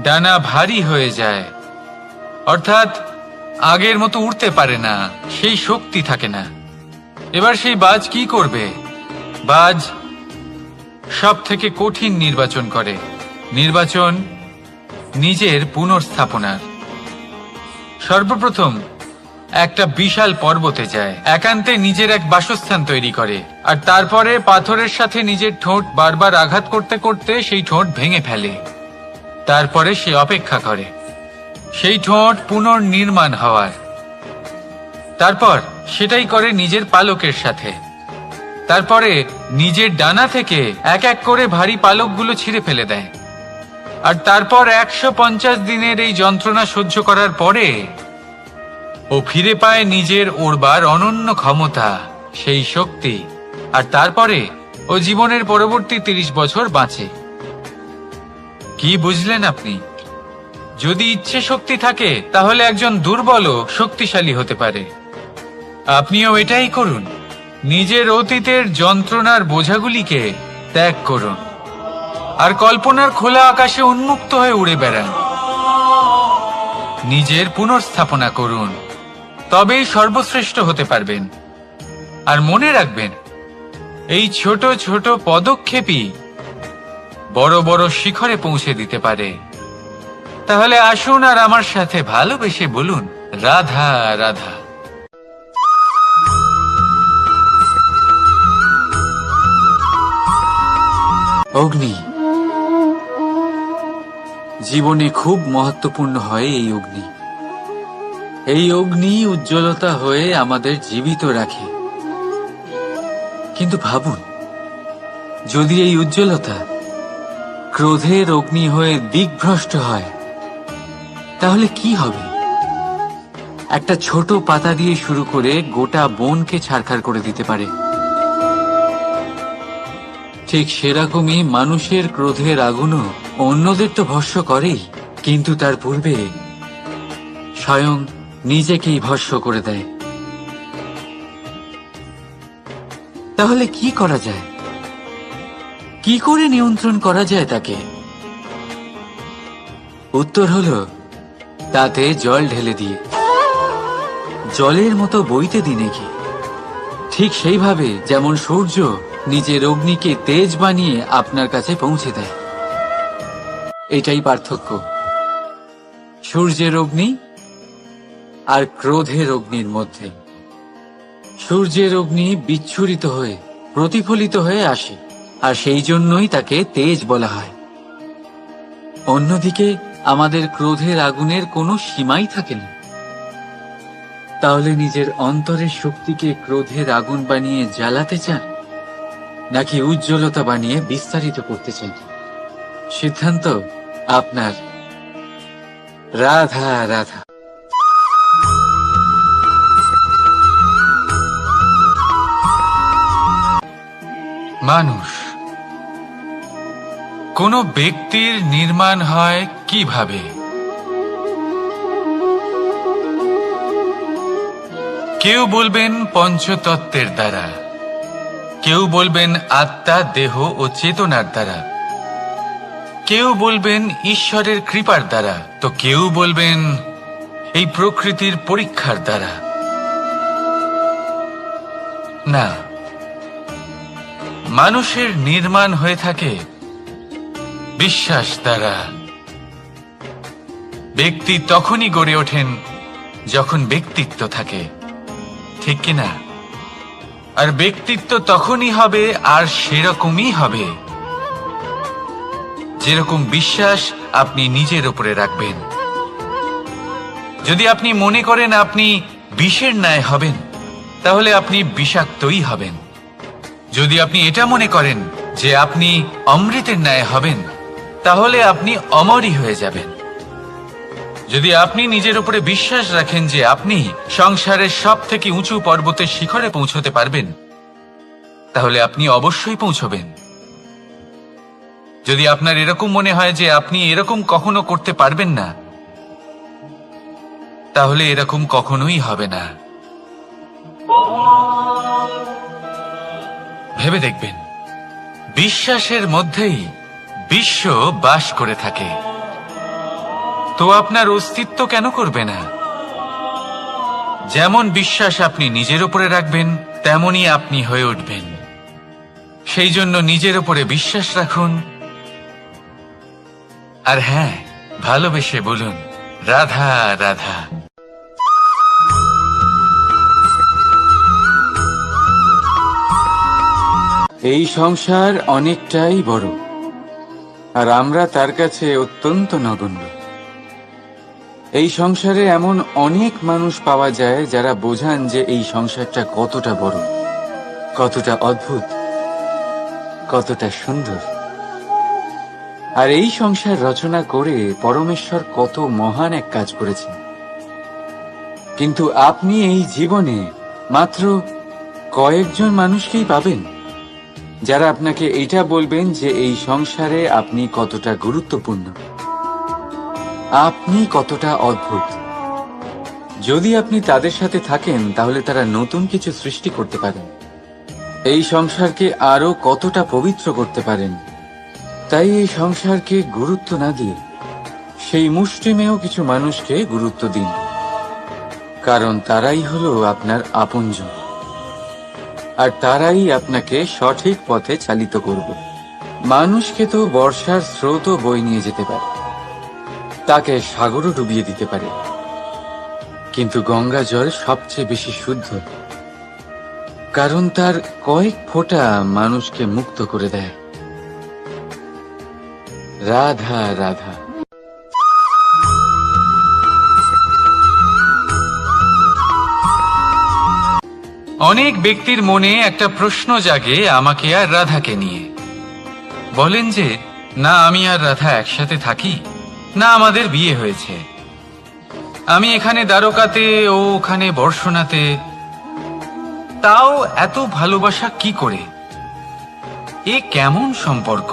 A: ডানা ভারী হয়ে যায়, অর্থাৎ আগের মতো উড়তে পারে না, সেই শক্তি থাকে না। এবার সেই বাজ কি করবে? বাজ সব থেকে কঠিন নির্বাচন করে, নির্বাচন নিজের পুনর্স্থাপনার। সর্বপ্রথম একটা বিশাল পর্বতে যায়, একান্তে নিজের এক বাসস্থান তৈরি করে, আর তারপরে পাথরের সাথে নিজের ঠোঁট বারবার আঘাত করতে করতে সেই ঠোঁট ভেঙে ফেলে। তারপরে সে অপেক্ষা করে সেই ঠোঁট পুনর্নির্মাণ হওয়ার। তারপর সেটাই করে নিজের পালকের সাথে। তারপরে নিজের ডানা থেকে এক এক করে ভারী পালকগুলো ছিঁড়ে ফেলে দেয়। আর তারপর 150 দিনের এই যন্ত্রণা সহ্য করার পরে ও ফিরে পায় নিজের ওড়বার অনন্য ক্ষমতা, সেই শক্তি। আর তারপরে ও জীবনের পরবর্তী 30 বছর বাঁচে। কি বুঝলেন আপনি? যদি ইচ্ছে শক্তি থাকে তাহলে একজন দুর্বলও শক্তিশালী হতে পারে। আপনিও এটাই করুন, নিজের অতীতের যন্ত্রণার বোঝাগুলিকে ত্যাগ করুন আর কল্পনার খোলা আকাশে উন্মুক্ত হয়ে উড়ে বেড়ান। নিজের পুনর্স্থাপনা করুন, তবেই সর্বশ্রেষ্ঠ হতে পারবেন। আর মনে রাখবেন, এই ছোট ছোট পদক্ষেপই বড় বড় শিখরে পৌঁছে দিতে পারে। তাহলে আসুন আর আমার সাথে ভালোবেসে বলুন, রাধা রাধা।
B: অগ্নি জীবনে খুব মহত্বপূর্ণ হয়। এই অগ্নি উজ্জ্বলতা হয়ে আমাদের জীবিত রাখে। কিন্তু ভাবুন, যদি এই উজ্জ্বলতা ক্রোধের অগ্নি হয়ে দিকভ্রষ্ট হয়, তাহলে কি হবে? একটা ছোট পাতা দিয়ে শুরু করে গোটা বনকে ছারখার করে দিতে পারে। ঠিক সেরকমই মানুষের ক্রোধের আগুনও অন্যদের তো ভস্ম করেই, কিন্তু তার পূর্বে স্বয়ং নিজেকেই ভস্ম করে দেয়। তাহলে কি করা যায়? কি করে নিয়ন্ত্রণ করা যায় তাকে? উত্তর হলো, তাতে জল ঢেলে দিয়ে, জলের মতো বইতে দিনে কি। ঠিক সেইভাবে যেমন সূর্য নিজের অগ্নিকে তেজ বানিয়ে আপনার কাছে পৌঁছে দেয়। এটাই পার্থক্য সূর্যের অগ্নি আর ক্রোধের অগ্নির মধ্যে। সূর্যের অগ্নি বিচ্ছুরিত হয়ে প্রতিফলিত হয়ে আসে, আর সেই জন্যই তাকে তেজ বলা হয়। অন্যদিকে আমাদের ক্রোধের আগুনের কোনো সীমাই থাকে না। তাহলে নিজের অন্তরের শক্তিকে ক্রোধের আগুন বানিয়ে জ্বালাতে চান, নাকি উজ্জ্বলতা বানিয়ে বিস্তারিত করতে চান? সিদ্ধান্ত আপনার। রাধা রাধা।
A: মানুষ, কোন ব্যক্তির নির্মাণ হয় কিভাবে? কেউ বলবেন পঞ্চতত্ত্বের দ্বারা, কেউ বলবেন আত্মা, দেহ ও চেতনার দ্বারা, কেউ বলবেন ঈশ্বরের কৃপার দ্বারা, তো কেউ বলবেন এই প্রকৃতির পরীক্ষার দ্বারা। না, মানুষের নির্মাণ হয়ে থাকে বিশ্বাস দ্বারা। ব্যক্তি তখনই গড়ে ওঠেন যখন ব্যক্তিত্ব থাকে, ঠিক কিনা? আর ব্যক্তিত্ব তখনই হবে আর সেরকমই হবে যেরকম বিশ্বাস আপনি নিজের উপরে রাখবেন। যদি আপনি মনে করেন আপনি বিষের ন্যায় হবেন, তাহলে আপনি বিষাক্তই হবেন। যদি আপনি এটা মনে করেন যে আপনি অমৃতের ন্যায় হবেন, তাহলে আপনি অমরই হয়ে যাবেন। যদি আপনি নিজের উপরে বিশ্বাস রাখেন যে আপনি সংসারের সব থেকে উঁচু পর্বতের শিখরে পৌঁছতে পারবেন, তাহলে আপনি অবশ্যই পৌঁছবেন। যদি আপনার এরকম মনে হয় যে আপনি এরকম কখনো করতে পারবেন না, তাহলে এরকম কখনোই হবে না। ভেবে দেখবেন, বিশ্বাসের মধ্যেই বিশ্ব বাস করে থাকে। তো আপনার অস্তিত্ব কেন করবে না? যেমন বিশ্বাস আপনি নিজের উপরে রাখবেন, তেমনই আপনি হয়ে উঠবেন। সেই জন্য নিজের উপরে বিশ্বাস রাখুন। আর হ্যাঁ, ভালোবেসে বলুন, রাধা রাধা।
B: এই সংসার অনেকটাই বড়, আর আমরা তার কাছে অত্যন্ত নগণ্য। এই সংসারে এমন অনেক মানুষ পাওয়া যায় যারা বোঝান যে এই সংসারটা কতটা বড়, কতটা অদ্ভুত, কতটা সুন্দর। আর এই সংসার রচনা করে পরমেশ্বর কত মহান এক কাজ করেছেন। কিন্তু আপনি এই জীবনে মাত্র কয়েকজন মানুষকেই পাবেন যারা আপনাকে এটা বলবেন যে এই সংসারে আপনি কতটা গুরুত্বপূর্ণ, আপনি কতটা অদ্ভুত। যদি আপনি তাদের সাথে থাকেন, তাহলে তারা নতুন কিছু সৃষ্টি করতে পারেন, এই সংসারকে আরো কতটা পবিত্র করতে পারেন। তাই এই সংসারকে গুরুত্ব না দিয়ে সেই মুষ্টিমেয় কিছু মানুষকে গুরুত্ব দিন, কারণ তারাই হলো আপনার আপনজন, আর তারাই আপনাকে সঠিক পথে চালিত করবে। মানুষকে তো বর্ষার স্রোতও বয়ে নিয়ে যেতে পারে, তাকে সাগরও ডুবিয়ে দিতে পারে, কিন্তু গঙ্গা জল সবচেয়ে বেশি শুদ্ধ, কারণ তার কয়েক ফোঁটা মানুষকে মুক্ত করে দেয়। রাধা রাধা।
A: অনেক ব্যক্তির মনে একটা প্রশ্ন জাগে আমাকে আর রাধাকে নিয়ে। বলেন যে, না আমি আর রাধা একসাথে থাকি, না আমাদের বিয়ে হয়েছে। আমি এখানে দ্বারকাতে, ও ওখানে বর্ষণাতে, তাও এত ভালোবাসা কি করে? এ কেমন সম্পর্ক?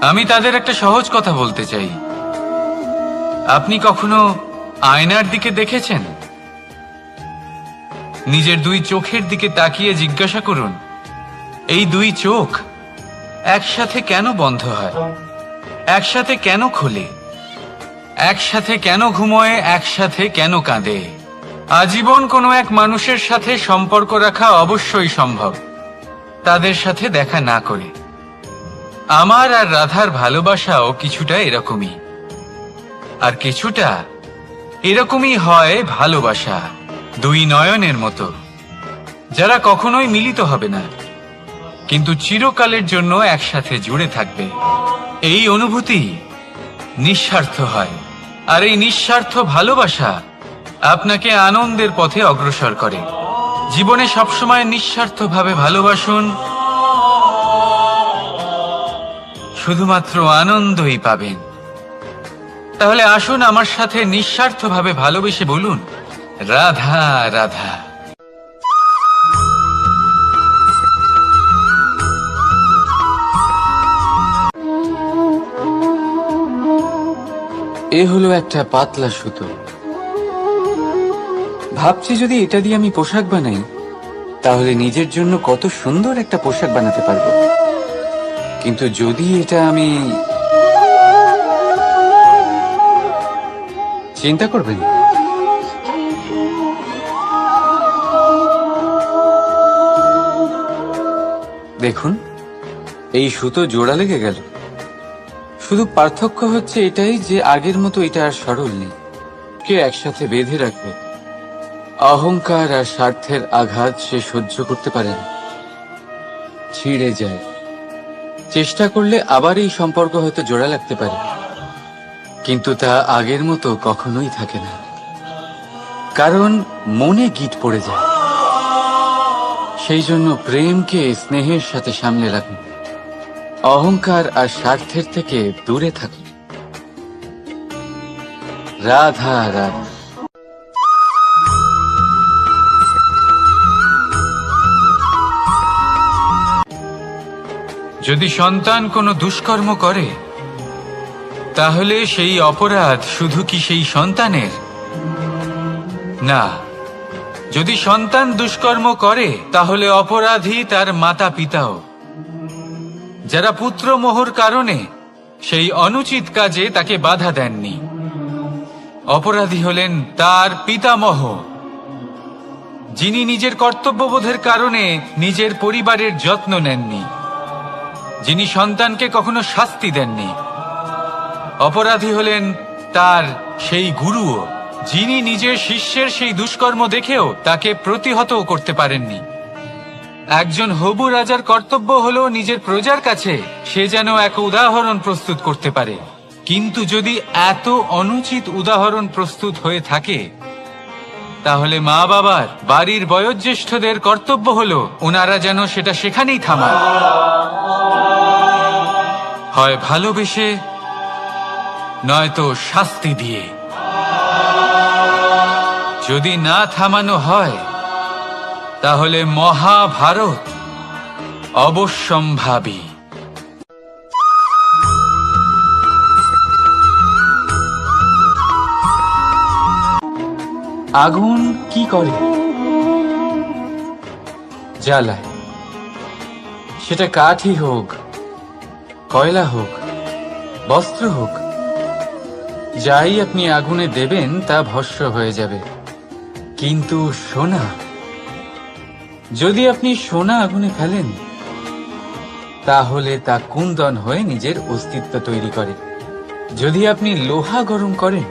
A: আমি তাদের একটা সহজ কথা বলতে চাই। আপনি কখনো আয়নার দিকে দেখেছেন? নিজের দুই চোখের দিকে তাকিয়ে জিজ্ঞাসা করুন, এই দুই চোখ একসাথে কেন বন্ধ হয়, একসাথে কেন খোলে, একসাথে কেন ঘুমোয়, একসাথে কেন কাঁদে? আজীবন কোনো এক মানুষের সাথে সম্পর্ক রাখা অবশ্যই সম্ভব, তাদের সাথে দেখা না করে। আমার আর রাধার ভালোবাসাও কিছুটা এরকমই, আর কিছুটা এরকমই হয় ভালোবাসা দুই নয়নের মতো, যারা কখনোই মিলিত হবে না, কিন্তু চিরকালের জন্য একসাথে জুড়ে থাকবে। এই অনুভূতি নিঃস্বার্থ হয়, আর এই নিঃস্বার্থ ভালোবাসা আপনাকে আনন্দের পথে অগ্রসর করে। জীবনে সবসময় নিঃস্বার্থভাবে ভালোবাসুন, শুধুমাত্র আনন্দই পাবেন। তাহলে আসুন আমার সাথে নিঃস্বার্থভাবে ভালোবেসে বলুন, রাধা রাধা।
B: এ হলো একটা পাতলা সুতো। ভাবছি যদি এটা দিয়ে আমি পোশাক বানাই, তাহলে নিজের জন্য কত সুন্দর একটা পোশাক বানাতে পারবো। কিন্তু যদি এটা আমি, চিন্তা করবেন, দেখুন এই সুতো জোড়া লেগে গেল। শুধু পার্থক্য হচ্ছে এটাই যে আগের মতো এটা আর সরল নেই। কে একসাথে বেঁধে রাখবে? অহংকার আর স্বার্থের আঘাত সে সহ্য করতে পারে না, ছিঁড়ে যায়। চেষ্টা করলে আবার এই সম্পর্ক হয়তো জোড়া লাগতে পারে, কিন্তু তা আগের মতো কখনোই থাকে না, কারণ মনে গিট পড়ে যায়। সেই জন্য প্রেমকে স্নেহের সাথে সামলে রাখুন, অহংকার আর স্বার্থের থেকে দূরে থাকুন। রাধা রাধা।
A: যদি সন্তান কোনো দুষ্কর্ম করে, তাহলে সেই অপরাধ শুধু কি সেই সন্তানের? না, যদি সন্তান দুষ্কর্ম করে তাহলে অপরাধী তার মাতা পিতাও, যারা পুত্রমোহর কারণে সেই অনুচিত কাজে তাকে বাধা দেননি। অপরাধী হলেন তার পিতামহ, যিনি নিজের কর্তব্যবোধের কারণে নিজের পরিবারের যত্ন নেননি, যিনি সন্তানকে কখনো শাস্তি দেননি। অপরাধী হলেন তার সেই গুরুও, যিনি নিজের শিষ্যের সেই দুষ্কর্ম দেখেও তাকে প্রতিহত করতে পারেননি। একজন হবু রাজার কর্তব্য হলো নিজের প্রজার কাছে সে যেন এক উদাহরণ প্রস্তুত করতে পারে। কিন্তু যদি এত অনুচিত উদাহরণ প্রস্তুত হয়ে থাকে, তাহলে মা বাবার, বাড়ির বয়োজ্যেষ্ঠদের কর্তব্য হলো ওনারা যেন সেটা সেখানেই থামান, হয় ভালোবেসে নয়তো শাস্তি দিয়ে। যদি না থামানো হয় তাহলে মহাভারত অবশ্যম্ভাবী।
B: আগুন কি করে? জ্বালায়। সেটা কাঠই হোক, কয়লা হোক, বস্ত্র হোক, যাই আপনি আগুনে দেবেন তা ভস্ম হয়ে যাবে। কিন্তু সোনা, যদি আপনি সোনা আগুনে ফেলেন, তাহলে তা কুন্দন হয়ে নিজের অস্তিত্ব তৈরি করে। যদি আপনি লোহা গরম করেন,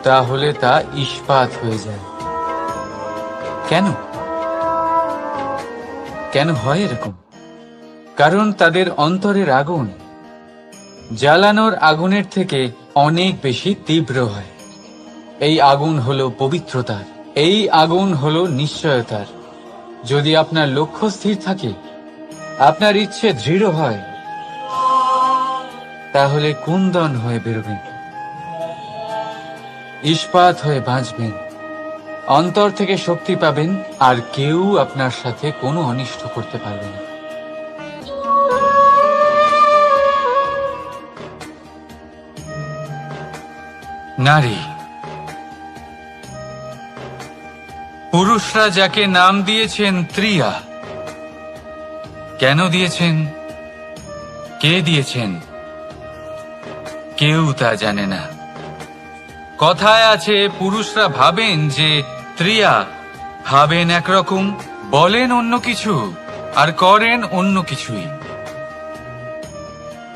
B: তাহলে তা ইস্পাত হয়ে যায়। কেন? কেন হয় এরকম? কারণ তাদের অন্তরের আগুন জ্বালানোর আগুনের থেকে অনেক বেশি তীব্র হয়। এই আগুন হলো পবিত্রতার, এই আগুন হলো নিশ্চয়তার। যদি আপনার লক্ষ্য স্থির থাকে, আপনার ইচ্ছে দৃঢ় হয়, তাহলে কুন্দন হয়ে বেরোবেন, ইস্পাত হয়ে বাঁচবেন, অন্তর থেকে শক্তি পাবেন, আর কেউ আপনার সাথে কোনো অনিষ্ট করতে পারবে না।
A: নারী, পুরুষরা যাকে নাম দিয়েছেন ত্রিয়া, কেন দিয়েছেন, কে দিয়েছেন, কেউ তা জানে না। কথায় আছে, পুরুষরা ভাবেন যে ত্রিয়া, ভাবেন একরকম, বলেন অন্য কিছু, আর করেন অন্য কিছুই।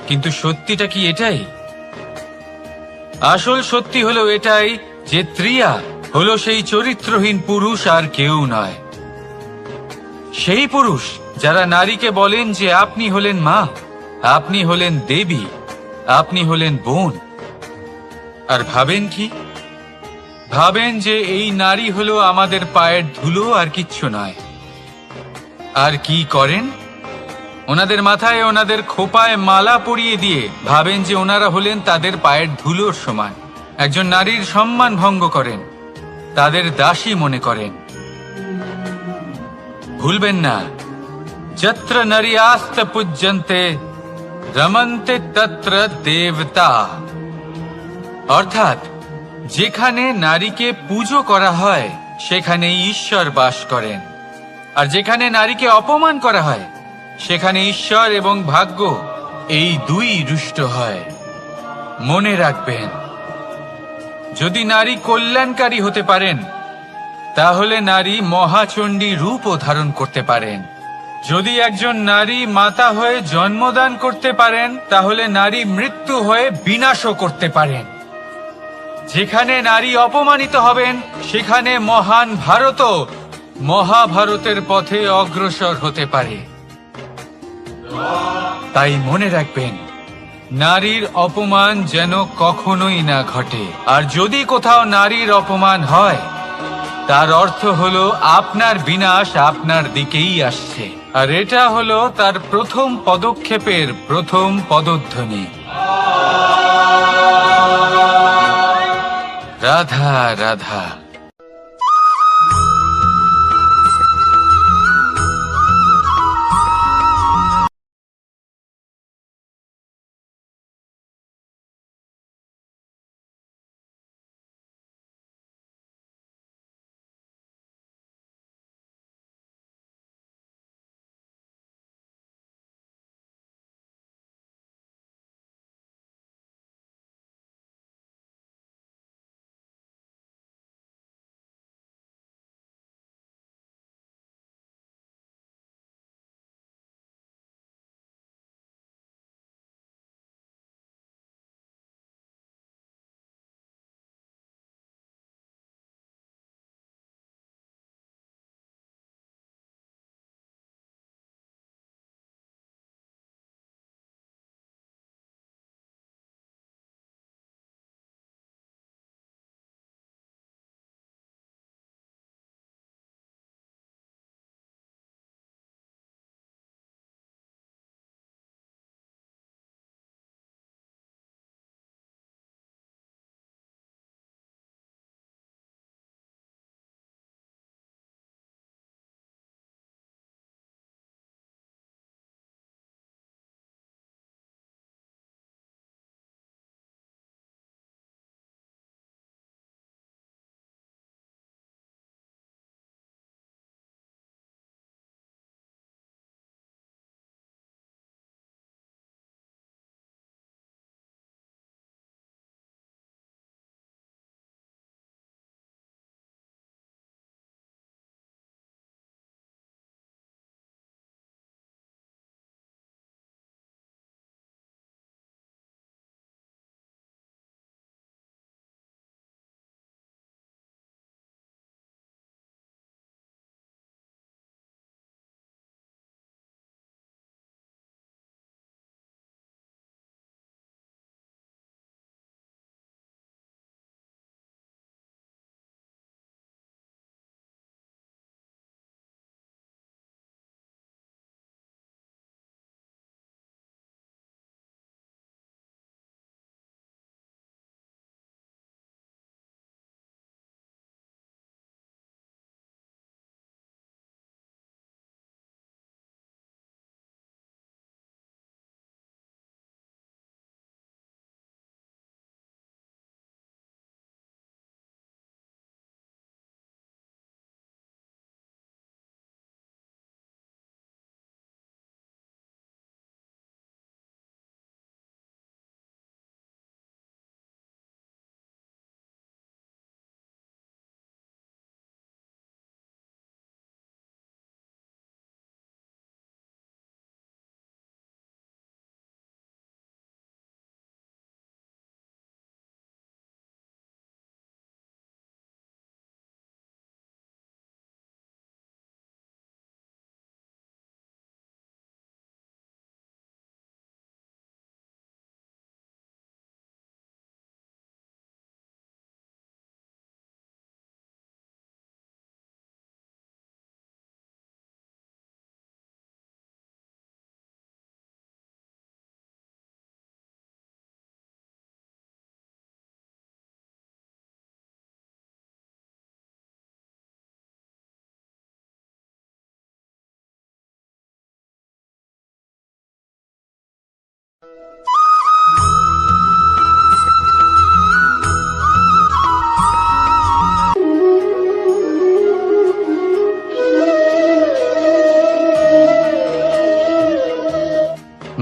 A: কিন্তু সত্যিটা কি এটাই? আসল সত্যি হলো এটাই যে ত্রিয়া হলো সেই চরিত্রহীন পুরুষ, আর কেউ নয়। সেই পুরুষ যারা নারীকে বলেন যে আপনি হলেন মা, আপনি হলেন দেবী, আপনি হলেন বোন। আর ভাবেন কি? ভাবেন যে এই নারী হলো আমাদের পায়ের ধুলো, আর কিচ্ছু নয়। আর কি করেন? ওনাদের মাথায়, ওনাদের খোপায় মালা পরিয়ে দিয়ে ভাবেন যে ওনারা হলেন তাদের পায়ের ধুলোর সমান। একজন নারীর সম্মান ভঙ্গ করেন, তাদের দাসী মনে করেন। ভুলবেন না, যত্র নারী আস্ত পূজ্যন্তে রমন্তে তত্র দেবতা। অর্থাৎ যেখানে নারীকে পুজো করা হয় সেখানে ঈশ্বর বাস করেন, আর যেখানে নারীকে অপমান করা হয় সেখানে ঈশ্বর এবং ভাগ্য এই দুই রুষ্ট হয়। মনে রাখবেন, যদি নারী কল্যাণকারী হতে পারেন, তাহলে নারী মহাচণ্ডী রূপও ধারণ করতে পারেন। যদি একজন নারী মাতা হয়ে জন্মদান করতে পারেন, তাহলে নারী মৃত্যু হয়ে বিনাশও করতে পারেন। যেখানে নারী অপমানিত হবেন, সেখানে মহান ভারতও মহাভারতের পথে অগ্রসর হতে পারে। তাই মনে রাখবেন, নারীর অপমান যেন কখনোই না ঘটে। আর যদি কোথাও নারীর অপমান হয়, তার অর্থ হলো আপনার বিনাশ আপনার দিকেই আসছে। আর এটা হলো তার প্রথম পদক্ষেপের প্রথম পদধ্বনি। রাধা রাধা।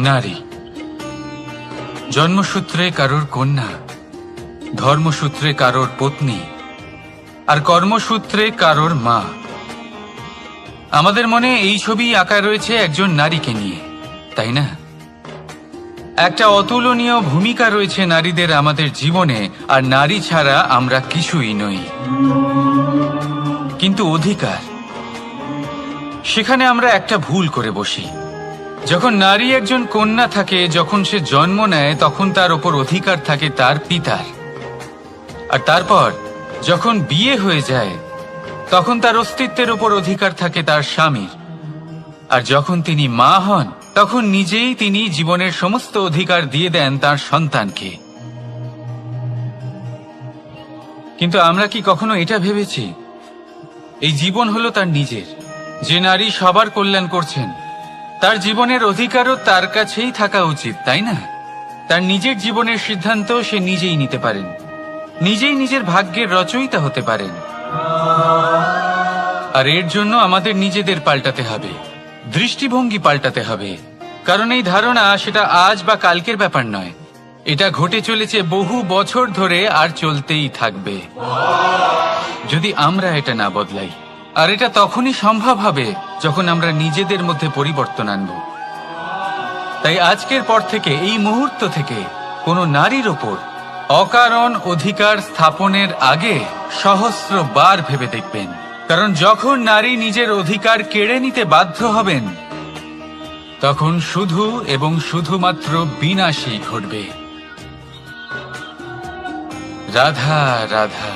A: নারী জন্মসূত্রে কারোর কন্যা, ধর্মসূত্রে কারোর পত্নী, আর কর্মসূত্রে কারোর মা। আমাদের মনে এই ছবি আঁকা রয়েছে একজন নারীকে নিয়ে, তাই না? একটা অতুলনীয় ভূমিকা রয়েছে নারীদের আমাদের জীবনে, আর নারী ছাড়া আমরা কিছুই নই। কিন্তু অধিকার, সেখানে আমরা একটা ভুল করে বসি। যখন নারী একজন কন্যা থাকে, যখন সে জন্ম নেয়, তখন তার ওপর অধিকার থাকে তার পিতার। আর তারপর যখন বিয়ে হয়ে যায়, তখন তার অস্তিত্বের ওপর অধিকার থাকে তার স্বামীর। আর যখন তিনি মা হন, তখন নিজেই তিনি জীবনের সমস্ত অধিকার দিয়ে দেন তার সন্তানকে। কিন্তু আমরা কি কখনো এটা ভেবেছি এই জীবন হলো তার নিজের? যে নারী সবার কল্যাণ করছেন, তার জীবনের অধিকারও তার কাছেই থাকা উচিত, তাই না? তার নিজের জীবনের সিদ্ধান্ত সে নিজেই নিতে পারেন, নিজেই নিজের ভাগ্যের রচয়িতা হতে পারেন। আর এর জন্য আমাদের নিজেদের পাল্টাতে হবে, দৃষ্টিভঙ্গি পাল্টাতে হবে। কারণ এই ধারণা সেটা আজ বা কালকের ব্যাপার নয়, এটা ঘটে চলেছে বহু বছর ধরে আর চলতেই থাকবে যদি আমরা এটা না বদলাই। আর এটা তখনই সম্ভব হবে যখন আমরা নিজেদের মধ্যে পরিবর্তন আনব। তাই আজকের পর থেকে, এই মুহূর্ত থেকে কোনো নারীর ওপর অকারণ অধিকার স্থাপনের আগে সহস্রবার ভেবে দেখবেন। কারণ যখন নারী নিজের অধিকার কেড়ে নিতে বাধ্য হবেন, তখন শুধু এবং শুধুমাত্র বিনাশই ঘটবে। রাধা রাধা।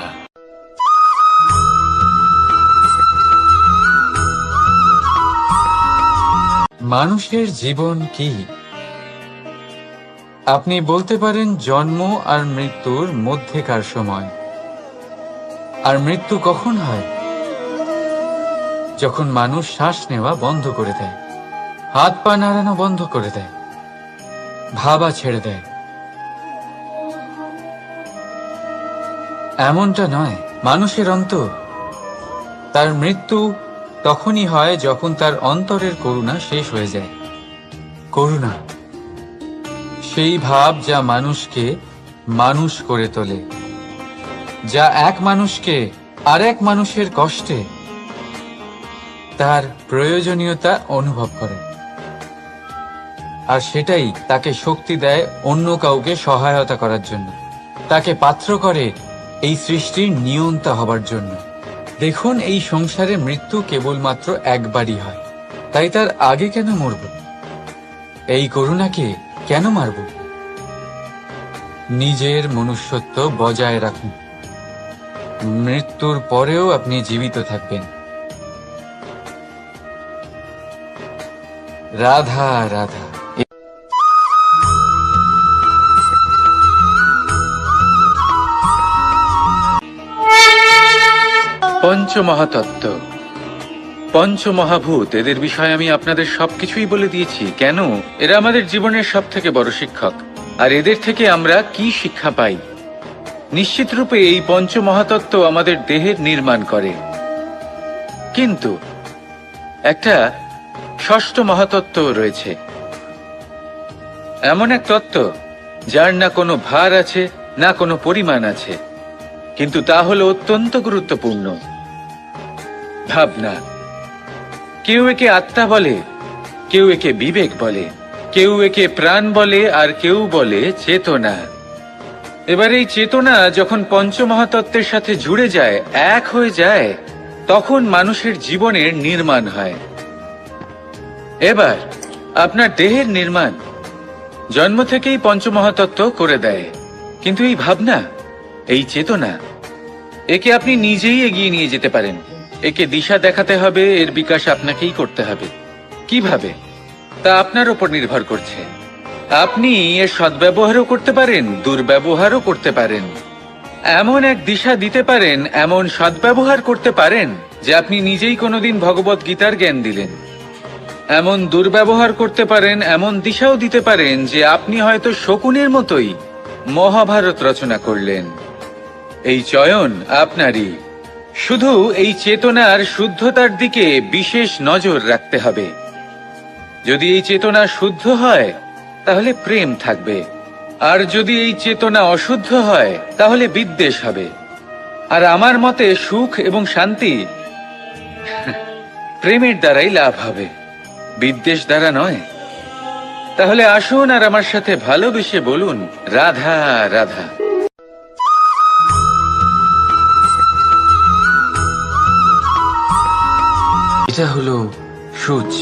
A: মানুষের জীবন কি? আপনি বলতে পারেন জন্ম আর মৃত্যুর মধ্যেকার সময়। আর মৃত্যু কখন হয়? যখন মানুষ শ্বাস নেওয়া বন্ধ করে দেয়, হাত পা নাড়ানো বন্ধ করে দেয়, ভাবা ছেড়ে দেয়। এমনটা নয়, মানুষের অন্তর। তার মৃত্যু তখনই হয় যখন তার অন্তরের করুণা শেষ হয়ে যায়। করুণা, সেই ভাব যা মানুষকে মানুষ করে তোলে, যা এক মানুষকে আরেক মানুষের কষ্টে তার প্রয়োজনীয়তা অনুভব করে। আর সেটাই তাকে শক্তি দেয় অন্য কাউকে সহায়তা করার জন্য, তাকে পাত্র করে এই সৃষ্টির নিয়ন্তা হবার জন্য। দেখুন, এই সংসারে মৃত্যু কেবলমাত্র একবারই হয়, তাই তার আগে কেন মরব? এই করুণাকে কেন মারব? নিজের মনুষ্যত্ব বজায় রাখুন, মৃত্যুর পরেও আপনি জীবিত থাকবেন। রাধা রাধা। পঞ্চমহাতত্ত্ব, পঞ্চমহাভূত, এদের বিষয়ে আমি আপনাদের সবকিছুই বলে দিয়েছি। কেন? এরা আমাদের জীবনের সব থেকে বড় শিক্ষক। আর এদের থেকে আমরা কি শিক্ষা পাই? নিশ্চিত রূপে এই পঞ্চমহাতত্ত্ব আমাদের দেহের নির্মাণ করে, কিন্তু একটা ষষ্ঠ মহাতত্ত্ব রয়েছে, এমন এক তত্ত্ব যার না কোনো ভার আছে, না কোনো পরিমাণ আছে, কিন্তু তা হলো অত্যন্ত গুরুত্বপূর্ণ। ভাবনা। কেউ একে আত্মা বলে, কেউ একে বিবেক বলে, কেউ একে প্রাণ বলে, আর কেউ বলে চেতনা। এবার এই চেতনা যখন পঞ্চমহাতত্ত্বের সাথে জুড়ে যায়, এক হয়ে যায়, তখন মানুষের জীবনের নির্মাণ হয়। এবার আপনার দেহের নির্মাণ জন্ম থেকেই পঞ্চমহাতত্ত্ব করে দেয়, কিন্তু এই ভাবনা, এই চেতনা, একে আপনি নিজেই এগিয়ে নিয়ে যেতে পারেন। একে দিশা দেখাতে হবে, এর বিকাশ আপনাকেই করতে হবে। কিভাবে? তা আপনার উপর নির্ভর করছে। আপনি এর সদ্ব্যবহারও করতে পারেন, দুর্ব্যবহারও করতে পারেন। এমন এক দিশা দিতে পারেন, এমন সদ্ব্যবহার করতে পারেন যে আপনি নিজেই কোনোদিন ভগবত গীতার জ্ঞান দিলেন। এমন দুর্ব্যবহার করতে পারেন, এমন দিশাও দিতে পারেন যে আপনি হয়তো শকুনের মতোই মহাভারত রচনা করলেন। এই চয়ন আপনারই। শুধু এই চেতনার শুদ্ধতার দিকে বিশেষ নজর রাখতে হবে। যদি এই চেতনা শুদ্ধ হয়, তাহলে প্রেম থাকবে। আর যদি এই চেতনা অশুদ্ধ হয়, তাহলে বিদ্বেষ হবে। আর আমার মতে সুখ এবং শান্তি প্রেমের দ্বারাই লাভ হবে, বিদ্বেষ দ্বারা নয়। তাহলে আসুন আর আমার সাথে ভালোবেসে বলুন, রাধা রাধা। এটা হলো সূচ,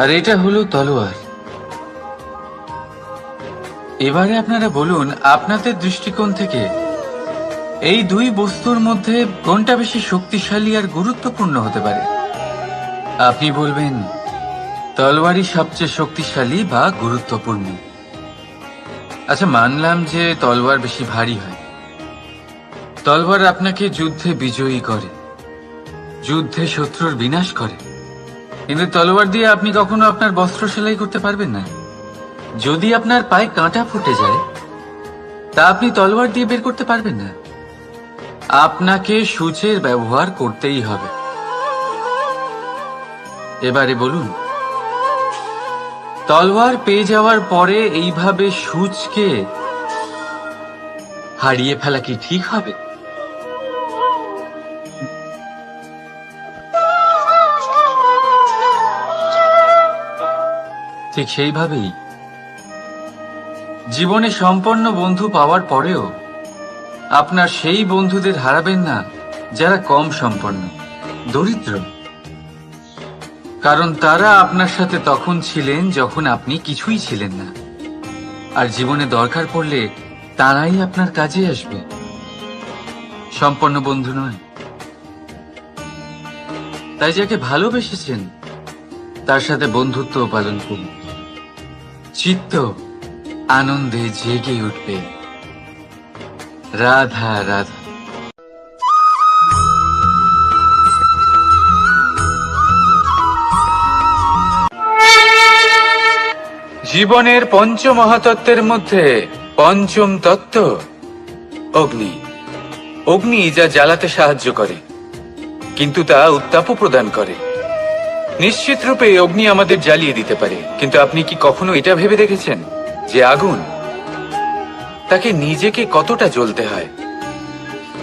A: আর এটা হলো তলোয়ার। এবারে আপনারা বলুন, আপনাদের দৃষ্টিকোণ থেকে এই দুই বস্তুর মধ্যে কোনটা বেশি শক্তিশালী আর গুরুত্বপূর্ণ হতে পারে? আপনি বলবেন তলোয়ারই সবচেয়ে শক্তিশালী বা গুরুত্বপূর্ণ। আচ্ছা, মানলাম যে তলোয়ার বেশি ভারী হয়। তলোয়ার আপনাকে যুদ্ধে বিজয়ী করে, যুদ্ধে শত্রুর বিনাশ করে, কিন্তু তলোয়ার দিয়ে আপনি কখনো আপনার বস্ত্র সেলাই করতে পারবেন না। যদি আপনার পায়ে কাঁটা ফুটে যায়, তা আপনি তলোয়ার দিয়ে বের করতে পারবেন না। আপনাকে সূচের ব্যবহার করতেই হবে। এবারে বলুন, তলোয়ার পেয়ে যাওয়ার পরে এইভাবে সূচকে হারিয়ে ফেলা কি ঠিক হবে? ঠিক সেইভাবেই জীবনে সম্পন্ন বন্ধু পাওয়ার পরেও আপনার সেই বন্ধুদের হারাবেন না যারা কম সম্পন্ন, দরিদ্র। কারণ তারা আপনার সাথে তখন ছিলেন যখন আপনি কিছুই ছিলেন না, আর জীবনে দরকার পড়লে তারাই আপনার কাজে আসবে, সম্পন্ন বন্ধু নয়। তাই যাকে ভালোবেসেছেন তার সাথে বন্ধুত্ব পালন করুন। চিত্ত আনন্দে জেগে উঠবে। রাধা রাধা। জীবনের পঞ্চমহাতত্ত্বের মধ্যে পঞ্চম তত্ত্ব অগ্নি। অগ্নি যা জ্বালাতে সাহায্য করে, কিন্তু তা উত্তাপও প্রদান করে। নিশ্চিত রূপে অগ্নি আমাদের জ্বালিয়ে দিতে পারে, কিন্তু আপনি কি কখনো এটা ভেবে দেখেছেন যে আগুন, তাকে নিজেকে কতটা জ্বলতে হয়,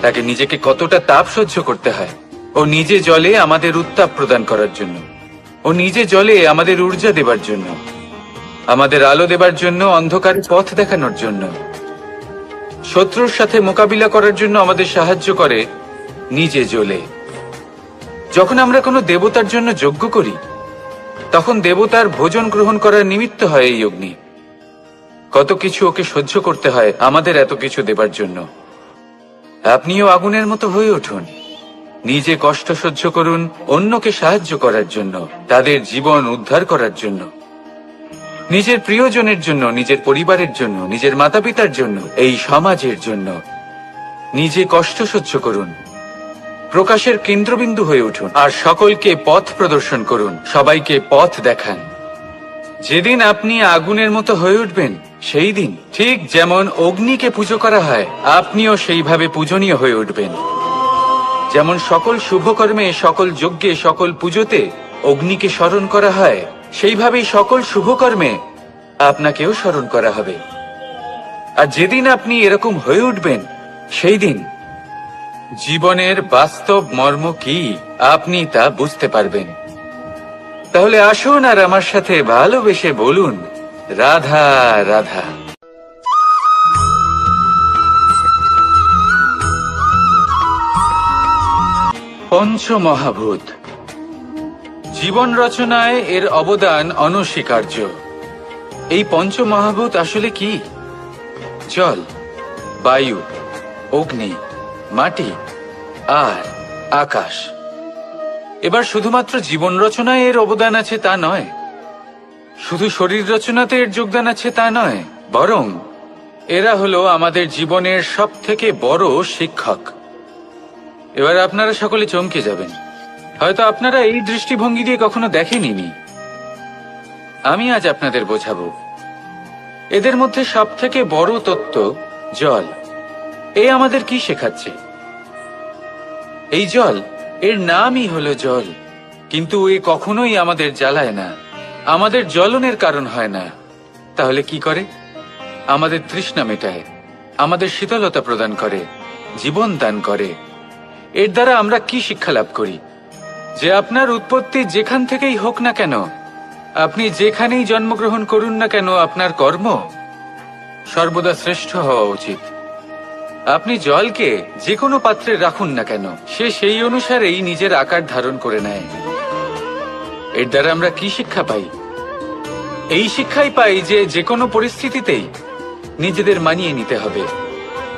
A: তাকে নিজেকে কতটা তাপ সহ্য করতে হয়? ও নিজে জ্বলে আমাদের উত্তাপ প্রদান করার জন্য, ও নিজে জ্বলে আমাদের ঊর্জা দেবার জন্য, আমাদের আলো দেবার জন্য, অন্ধকারে পথ দেখানোর জন্য, শত্রুর সাথে মোকাবিলা করার জন্য আমাদের সাহায্য করে নিজে জ্বলে। যখন আমরা কোনো দেবতার জন্য যজ্ঞ করি, তখন দেবতার ভোজন গ্রহণ করার নিমিত্ত হয় এই অগ্নি। কত কিছু ওকে সহ্য করতে হয় আমাদের এত কিছু দেবার জন্য। আপনিও আগুনের মতো হয়ে উঠুন, নিজে কষ্ট সহ্য করুন অন্যকে সাহায্য করার জন্য, তাদের জীবন উদ্ধার করার জন্য, নিজের প্রিয়জনের জন্য, নিজের পরিবারের জন্য, নিজের মাতা পিতার জন্য, এই সমাজের জন্য। নিজে কষ্ট সহ্য করুন, প্রকাশের কেন্দ্রবিন্দু হয়ে উঠুন, আর সকলকে পথ প্রদর্শন করুন, সবাইকে পথ দেখান। যেদিন আপনি আগুনের মতো হয়ে উঠবেন, সেই দিন ঠিক যেমন অগ্নিকে পুজো করা হয়, আপনিও সেইভাবে পূজনীয় হয়ে উঠবেন। যেমন সকল শুভকর্মে, সকল যজ্ঞে, সকল পুজোতে অগ্নিকে স্মরণ করা হয়, সেইভাবেই সকল শুভকর্মে আপনাকেও স্মরণ করা হবে। আর যেদিন আপনি এরকম হয়ে উঠবেন, সেই দিন জীবনের বাস্তব মর্ম কি আপনি তা বুঝতে পারবেন। তাহলে আসুন আর আমার সাথে ভালোবেসে বলুন, রাধা রাধা। পঞ্চমহাভূত। জীবন রচনায় এর অবদান অনস্বীকার্য। এই পঞ্চমহাভূত আসলে কি? জল, বায়ু, অগ্নি, মাটি আর আকাশ। এবার শুধুমাত্র জীবন রচনায় এর অবদান আছে তা নয়, শুধু শরীর রচনাতে এর যোগদান আছে তা নয়, বরং এরা হলো আমাদের জীবনের সবথেকে বড় শিক্ষক। এবার আপনারা সকলে চমকে যাবেন, হয়তো আপনারা এই দৃষ্টিভঙ্গি দিয়ে কখনো দেখেননি। আমি আজ আপনাদের বোঝাবো। এদের মধ্যে সবথেকে বড় তত্ত্ব জল। এ আমাদের কি শেখাচ্ছে? এই জল, এর নামই হলো জল, কিন্তু এ কখনোই আমাদের জ্বালায় না, আমাদের জ্বলনের কারণ হয় না। তাহলে কি করে? আমাদের তৃষ্ণা মেটায়, আমাদের শীতলতা প্রদান করে, জীবন দান করে। এর দ্বারা আমরা কি শিক্ষা লাভ করি? যে আপনার উৎপত্তি যেখান থেকেই হোক না কেন, আপনি যেখানেই জন্মগ্রহণ করুন না কেন, আপনার কর্ম সর্বদা শ্রেষ্ঠ হওয়া উচিত। আপনি জলকে যে কোনো পাত্রে রাখুন না কেন, সে সেই অনুসারেই নিজের আকার ধারণ করে নেয়। এর দ্বারা আমরা কি শিক্ষা পাই? এই শিক্ষাই পাই যে যে কোনো পরিস্থিতিতেই নিজেদের মানিয়ে নিতে হবে,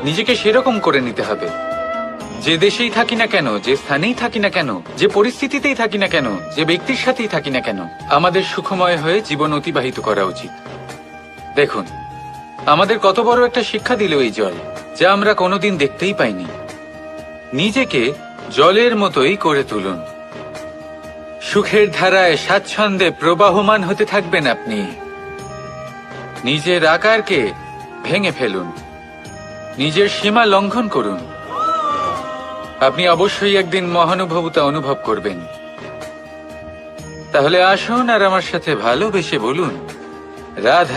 A: নিজেকে সেরকম করে নিতে হবে। যে দেশেই থাকি না কেন, যে স্থানেই থাকি না কেন, যে পরিস্থিতিতেই থাকি না কেন, যে ব্যক্তির সাথেই থাকি না কেন, আমাদের সুখময় হয়ে জীবন অতিবাহিত করা উচিত। দেখুন, আমাদের কত বড় একটা শিক্ষা দিল এই জল, যা আমরা কোনোদিন দেখতেই পাইনি। নিজেকে জলের মতোই করে তুলুন। সুখের ধারায় স্বাচ্ছন্দ্যে প্রবাহমান হতে থাকবেন আপনি। নিজের আকারকে ভেঙে ফেলুন, নিজের সীমা লঙ্ঘন করুন। আপনি অবশ্যই একদিন মহানুভবতা অনুভব করবেন। তাহলে আসুন আর আমার সাথে ভালোবেসে বলুন, রাধা।